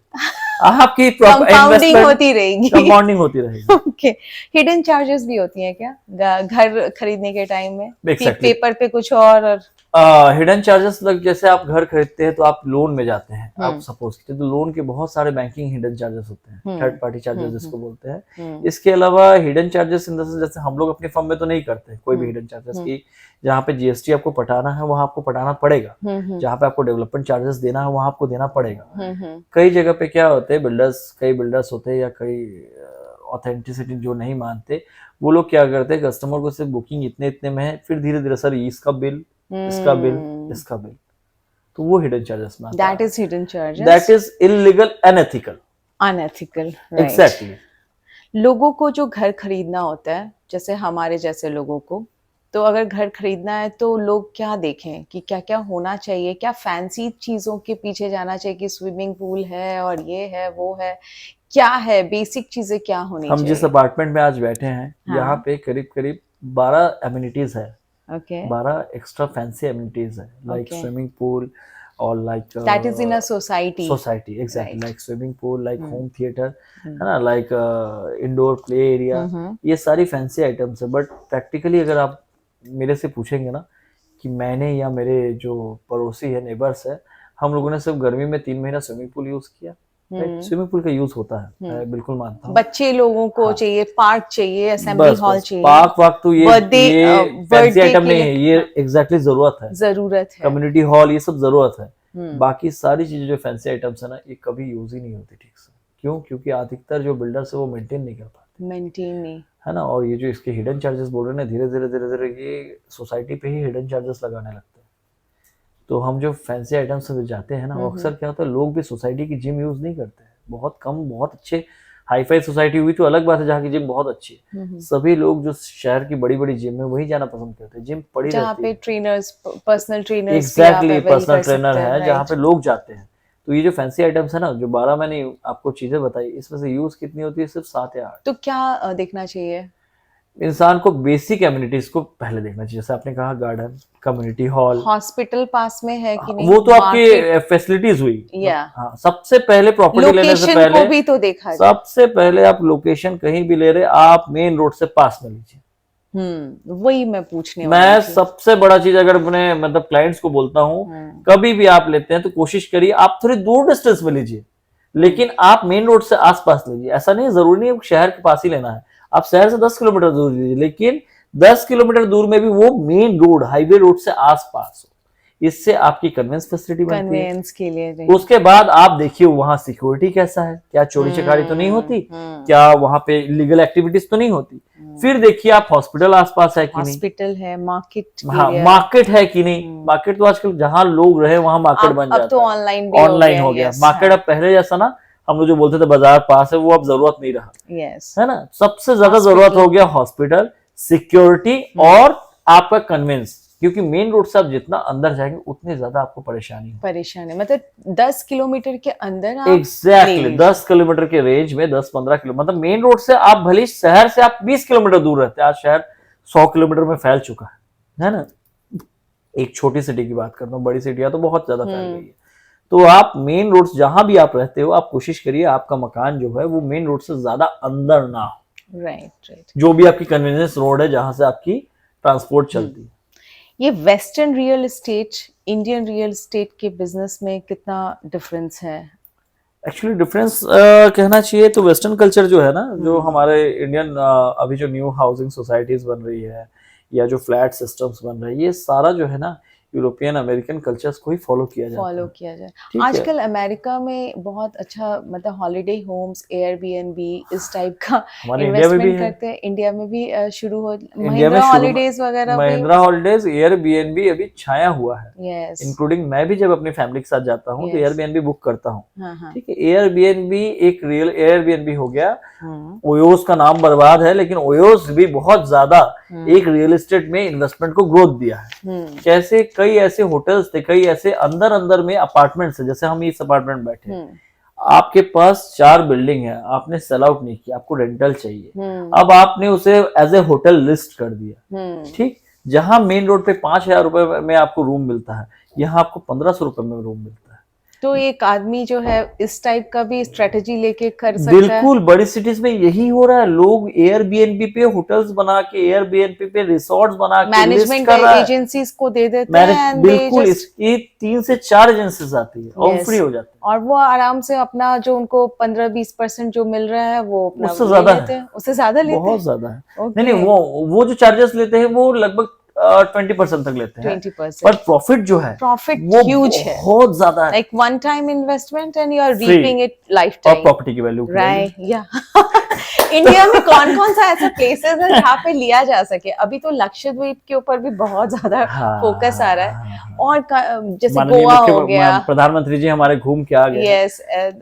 आपकी कंपाउंडिंग होती रहेगी। कंपाउंडिंग होती रहेगी। ओके, हिडन चार्जेस भी होती हैं क्या घर खरीदने के टाइम में? पेपर पे कुछ और हिडन चार्जेस लग, जैसे आप घर खरीदते हैं तो आप लोन में जाते हैं, आप सपोज कीजिए, तो लोन के बहुत सारे बैंकिंग हिडन चार्जेस होते हैं, थर्ड पार्टी चार्जेस जिसको बोलते हैं। इसके अलावा hidden charges in the sense, जैसे हम लोग अपने फर्म में तो नहीं करते कोई भी हिडन चार्जेस की, जहाँ पे जीएसटी आपको पटाना है वहां आपको पटाना पड़ेगा, जहाँ पे आपको डेवलपमेंट चार्जेस देना है वहां आपको देना पड़ेगा। कई जगह पे क्या होते हैं, कई बिल्डर्स होते हैं या कई ऑथेंटिसिटी जो नहीं मानते, वो लोग क्या करते हैं, कस्टमर को सिर्फ बुकिंग इतने में है, फिर धीरे धीरे सर इसका बिल, इसका बिल, इसका बिल, तो वो हिडन चार्जेस में आता है। That is hidden charges, that is illegal, unethical, exactly. लोगों को जो घर खरीदना होता है, जैसे हमारे जैसे लोगों को, तो अगर घर खरीदना है तो लोग क्या देखें कि क्या क्या होना चाहिए? क्या फैंसी चीजों के पीछे जाना चाहिए कि स्विमिंग पूल है और ये है वो है? क्या है बेसिक चीजें, क्या होनी चाहिए? हम जिस अपार्टमेंट में आज बैठे हैं, यहाँ पे करीब करीब 12 एमिनिटीज है। 12 एक्स्ट्रा फैंसी एमिनिटीज है, लाइक स्विमिंग पूल और like that is in a society, exactly, like swimming pool, like home theatre, है ना, लाइक इंडोर प्ले एरिया, ये सारी फैंसी आइटम्स है। बट प्रैक्टिकली अगर आप मेरे से पूछेंगे ना कि मैंने या मेरे जो पड़ोसी है, नेबर्स है, हम लोगों ने सिर्फ गर्मी में 3 महीना स्विमिंग पूल यूज किया। स्विमिंग पूल का यूज होता है, मैं बिल्कुल मानता हूँ। बच्चे लोगों को चाहिए पार्क, चाहिए असेंबली हॉल, चाहिए पार्क वाक, तो ये फैंसी आइटम नहीं है, ये एग्जैक्टली जरूरत है, कम्युनिटी हॉल, ये सब जरूरत है। बाकी सारी चीजें जो फैंसी आइटम्स है ना, ये कभी यूज ही नहीं होती ठीक से। क्यों? क्योंकि अधिकतर जो बिल्डर्स है वो मेंटेन नहीं कर पाते, है ना। और ये जो इसके हिडन चार्जेस बोल रहे हैं ना, धीरे धीरे ये सोसाइटी पे ही हिडन चार्जेस लगाने लगते हैं। तो हम जो फैंसी आइटम्स से जाते हैं ना, वो अक्सर क्या होता है, लोग भी सोसाइटी की जिम यूज नहीं करते हैं, बहुत कम, बहुत अच्छे हाईफाई सोसाइटी हुई तो अलग बात है जहाँ की जिम बहुत अच्छी है। सभी लोग जो शहर की बड़ी बड़ी जिम है वही जाना पसंद करते हैं। जिम पड़ी जहाँ पे trainers, personal trainers, exactly, personal trainer है, जहाँ पे लोग जाते हैं। तो ये जो फैंसी आइटम्स है ना, जो 12 मैंने आपको चीजें बताई, इसमें से यूज कितनी होती है? सिर्फ 7 या 8। तो क्या देखना चाहिए इंसान को? बेसिक एमिनिटीज को पहले देखना चाहिए, जैसे आपने कहा गार्डन, कम्युनिटी हॉल, हॉस्पिटल पास में है कि नहीं, वो तो आपकी फैसिलिटीज हुई। हाँ, सबसे पहले प्रॉपर्टी लेने से पहले को भी तो देखा है। सबसे पहले आप लोकेशन कहीं भी ले रहे, आप मेन रोड से पास में लीजिए। वही मैं पूछने मैं सबसे बड़ा चीज अगर अपने मतलब क्लाइंट्स को बोलता हूँ, कभी भी आप लेते हैं तो कोशिश करिए आप थोड़ी दूर डिस्टेंस में लीजिए, लेकिन आप मेन रोड से आसपास लीजिए। ऐसा नहीं जरूरी नहीं शहर के पास ही लेना है, आप शहर से 10 किलोमीटर दूर लीजिए, लेकिन 10 किलोमीटर दूर में भी वो मेन रोड, हाईवे रोड से आसपास हो। इससे आपकी कन्वेंस फैसिलिटी बनती है के लिए। उसके बाद आप देखिए वहां सिक्योरिटी कैसा है, क्या चोरी चकारी तो नहीं होती, क्या वहां पे लीगल एक्टिविटीज तो नहीं होती। फिर देखिए आप हॉस्पिटल आसपास है कि नहीं, हॉस्पिटल है, मार्केट, हाँ मार्केट है कि नहीं। मार्केट तो आजकल जहाँ लोग रहे वहां मार्केट बन जाता है, अब तो ऑनलाइन हो गया मार्केट। अब पहले जैसा ना हम लोग जो बोलते थे बाजार पास है, वो अब जरूरत नहीं रहा, है ना। सबसे ज्यादा जरूरत हो गया हॉस्पिटल, सिक्योरिटी और आपका कन्वेंस। क्योंकि मेन रोड से आप जितना अंदर जाएंगे उतनी ज्यादा आपको परेशानी हो। परेशानी मतलब 10 किलोमीटर के अंदर आप एग्जैक्टली 10 किलोमीटर के रेंज में, 10-15 किलो, मतलब मेन रोड से आप भले शहर से आप 20 किलोमीटर दूर रहते हैं, आज शहर 100 किलोमीटर में फैल चुका है ना। एक छोटी सिटी की बात करता हूँ, बड़ी सिटियां तो बहुत ज्यादा फैल गई है। तो आप मेन रोड जहां भी आप रहते हो, आप कोशिश करिए आपका मकान जो है वो मेन रोड से ज्यादा अंदर ना हो। राइट। जो भी आपकी कन्वीनियंस रोड है जहां से आपकी ट्रांसपोर्ट चलती है। ये western real estate Indian real estate के बिजनेस में कितना डिफरेंस है? एक्चुअली डिफरेंस कहना चाहिए तो वेस्टर्न कल्चर जो है ना, जो हमारे इंडियन अभी जो न्यू हाउसिंग सोसाइटीज बन रही है या जो फ्लैट सिस्टम्स बन रहे हैं, ये सारा जो है ना यूरोपियन अमेरिकन कल्चर्स को ही फॉलो किया जाए। आजकल अमेरिका में बहुत अच्छा मतलब हॉलिडे होम्स, एयरबीएनबी इस टाइप का हमारे इंडिया में भी इन्वेस्टमेंट है। करते हैं। इंडिया में भी शुरू हो, इंडिया में महिंद्रा हॉलिडेज वगैरह भी। महिंद्रा हॉलिडेज, एयरबीएनबी अभी छाया हुआ है। यस। इंक्लूडिंग मैं भी जब अपनी फैमिली के साथ जाता हूँ तो एयरबीएनबी बुक करता हूँ। हाँ। ठीक है, एयरबीएनबी एक रियल एयरबीएनबी हो गया। ओयोस का नाम बर्बाद है, लेकिन ओयोस भी बहुत ज्यादा एक रियल एस्टेट में इन्वेस्टमेंट को ग्रोथ दिया है। कैसे कई ऐसे होटल्स थे, कई ऐसे अंदर अंदर में अपार्टमेंट्स है, जैसे हम इस अपार्टमेंट बैठे हैं, आपके पास 4 बिल्डिंग है, आपने सेल आउट नहीं किया, आपको रेंटल चाहिए, अब आपने उसे एज ए होटल लिस्ट कर दिया। ठीक, जहां मेन रोड पे 5,000 रुपए में आपको रूम मिलता है, यहाँ आपको 1,500 रुपए में रूम मिलता है। तो एक आदमी जो है इस टाइप का भी स्ट्रेटेजी लेके कर सकता है। बिल्कुल, बड़ी सिटीज में यही हो रहा है। लोग एयरबीएनबी पे होटल्स बना के, एयरबीएनबी पे रिसोर्ट्स बना के मैनेजमेंट एजेंसीज को दे देते हैं। बिल्कुल, इसकी 3 से 4 एजेंसीज आती है और फ्री हो जाती है, और वो आराम से अपना जो उनको 15-20% जो मिल रहा है वो अपना उससे ज्यादा है, उससे ज्यादा लेते हैं। बहुत ज्यादा है। नहीं, वो जो चार्जेस लेते हैं वो लगभग 20% तक लेते हैं, 20%। पर प्रॉफिट जो है वो ह्यूज है, बहुत ज्यादा है। Like one time investment and you are reaping it lifetime. और प्रॉपर्टी की वैल्यू, राइट, या इंडिया में कौन कौन सा ऐसा प्लेसेस है जहाँ पे लिया जा सके? अभी तो लक्षद्वीप के ऊपर भी बहुत ज्यादा फोकस आ रहा है, और जैसे गोवा हो गया, प्रधानमंत्री जी हमारे घूम के आ गए। यस,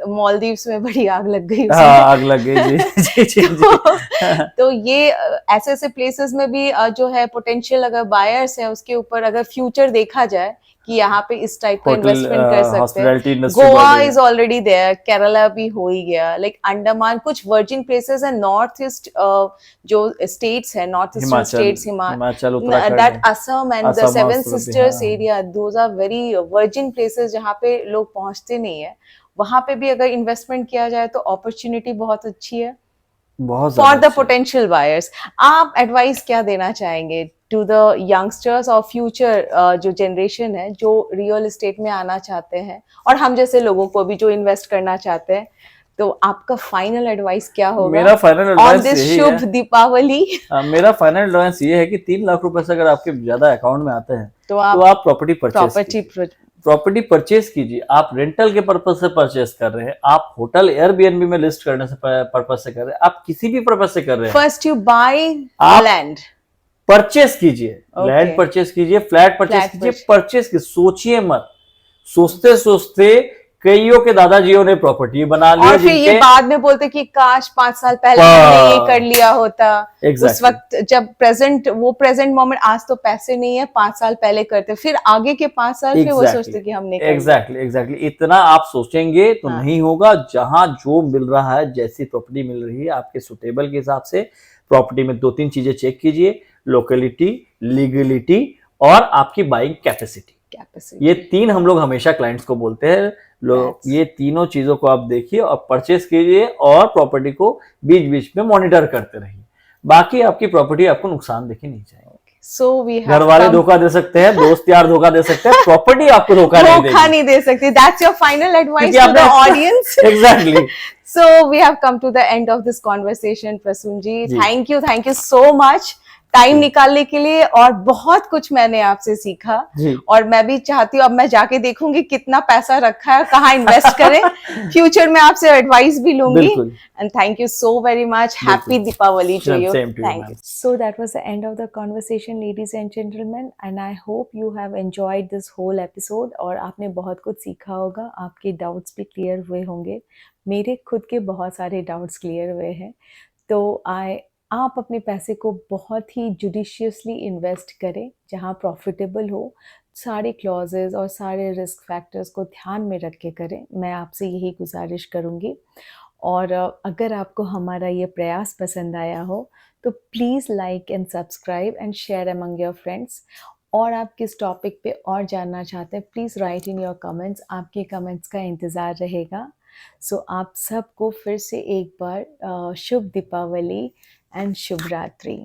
मालदीव्स में बड़ी आग लग गई। आग लग गई जी। तो ये ऐसे ऐसे प्लेसेस में भी जो है पोटेंशियल अगर बायर्स है उसके ऊपर अगर फ्यूचर देखा जाए कि यहाँ पे इस टाइप का इन्वेस्टमेंट कर सकते हैं। Goa is already there, Kerala भी हो ही गया, लाइक अंडमान, कुछ वर्जिन प्लेसेस है नॉर्थ ईस्ट जो स्टेट्स है, north eastern states, Himachal, Uttarakhand, that Assam and the seven sisters area, those are very virgin places जहाँ पे लोग पहुंचते नहीं है। वहां पे भी अगर इन्वेस्टमेंट किया जाए तो अपॉर्चुनिटी बहुत अच्छी है फॉर द पोटेंशियल बायर्स। आप एडवाइस क्या देना चाहेंगे टू द यंगस्टर्स और फ्यूचर जो जनरेशन है जो रियल एस्टेट में आना चाहते हैं, और हम जैसे लोगों को भी जो इन्वेस्ट करना चाहते हैं? तो आपका फाइनल एडवाइस क्या होगा? मेरा फाइनल एडवाइस यही है, शुभ दीपावली मेरा फाइनल एडवाइस ये है कि 3 लाख रुपए से अगर आपके ज्यादा अकाउंट में आते हैं तो आप प्रॉपर्टी परचेज कीजिए। आप रेंटल के पर्पज से परचेज कर रहे हैं, आप होटल एयरबीएनबी में लिस्ट करने से पर्पज से कर रहे हैं, आप किसी भी पर्पज से कर रहे हैं, first you by land, purchase कीजिए, लैंड परचेज कीजिए, फ्लैट परचेज कीजिए, परचेज की सोचिए मत। सोचते सोचते कईयों के दादाजियों ने प्रॉपर्टी बना ली, और फिर ये बाद में बोलते कि काश 5 साल पहले हमने ये कर लिया होता। उस वक्त जब प्रेजेंट मोमेंट, आज तो पैसे नहीं है, 5 साल पहले करते, फिर आगे के 5 साल फिर वो सोचते कि हमने एग्जैक्टली इतना आप सोचेंगे तो नहीं होगा। जहां जो मिल रहा है, जैसी प्रॉपर्टी मिल रही है आपके सुटेबल के हिसाब से, प्रॉपर्टी में 2-3 चीजें चेक कीजिए, लोकेलिटी, लीगलिटी और आपकी बाइंग कैपेसिटी। ये 3 हम लोग हमेशा क्लाइंट्स को बोलते हैं, ये तीनों चीजों को आप देखिए और परचेस कीजिए, और प्रॉपर्टी को बीच बीच में मॉनिटर करते रहिए। बाकी आपकी प्रॉपर्टी आपको नुकसान देके नहीं जाएगी। घर वाले धोखा दे सकते हैं, दोस्त यार धोखा दे सकते हैं, प्रॉपर्टी आपको धोखा नहीं दे सकती। That's your final advice to the audience. Exactly. So we have come to the end of this conversation, Prasun ji. Thank you so much time निकालने के लिए, और बहुत कुछ मैंने आपसे सीखा, और मैं भी चाहती हूँ अब मैं जाके देखूंगी कितना पैसा रखा है, कहाँ इन्वेस्ट करें। फ्यूचर में आपसे एडवाइस भी लूंगी। And thank you so very much. Happy Deepawali to you. Thank you. So that was the end of the conversation ladies and gentleman, and I hope you have enjoyed this whole episode, और आपने बहुत कुछ सीखा होगा, आपके डाउट्स भी क्लियर हुए होंगे। मेरे खुद के बहुत सारे डाउट्स क्लियर हुए हैं, तो आप अपने पैसे को बहुत ही जुडिशियसली इन्वेस्ट करें, जहाँ प्रॉफिटेबल हो, सारे क्लॉजेज और सारे रिस्क फैक्टर्स को ध्यान में रख के करें। मैं आपसे यही गुजारिश करूँगी। और अगर आपको हमारा ये प्रयास पसंद आया हो तो please like and subscribe and share among your friends. और आप किस टॉपिक पे और जानना चाहते हैं, please write in your comments. आपके कमेंट्स का इंतज़ार रहेगा। सो आप सबको फिर से एक बार शुभ दीपावली एंड शुभ रात्रि।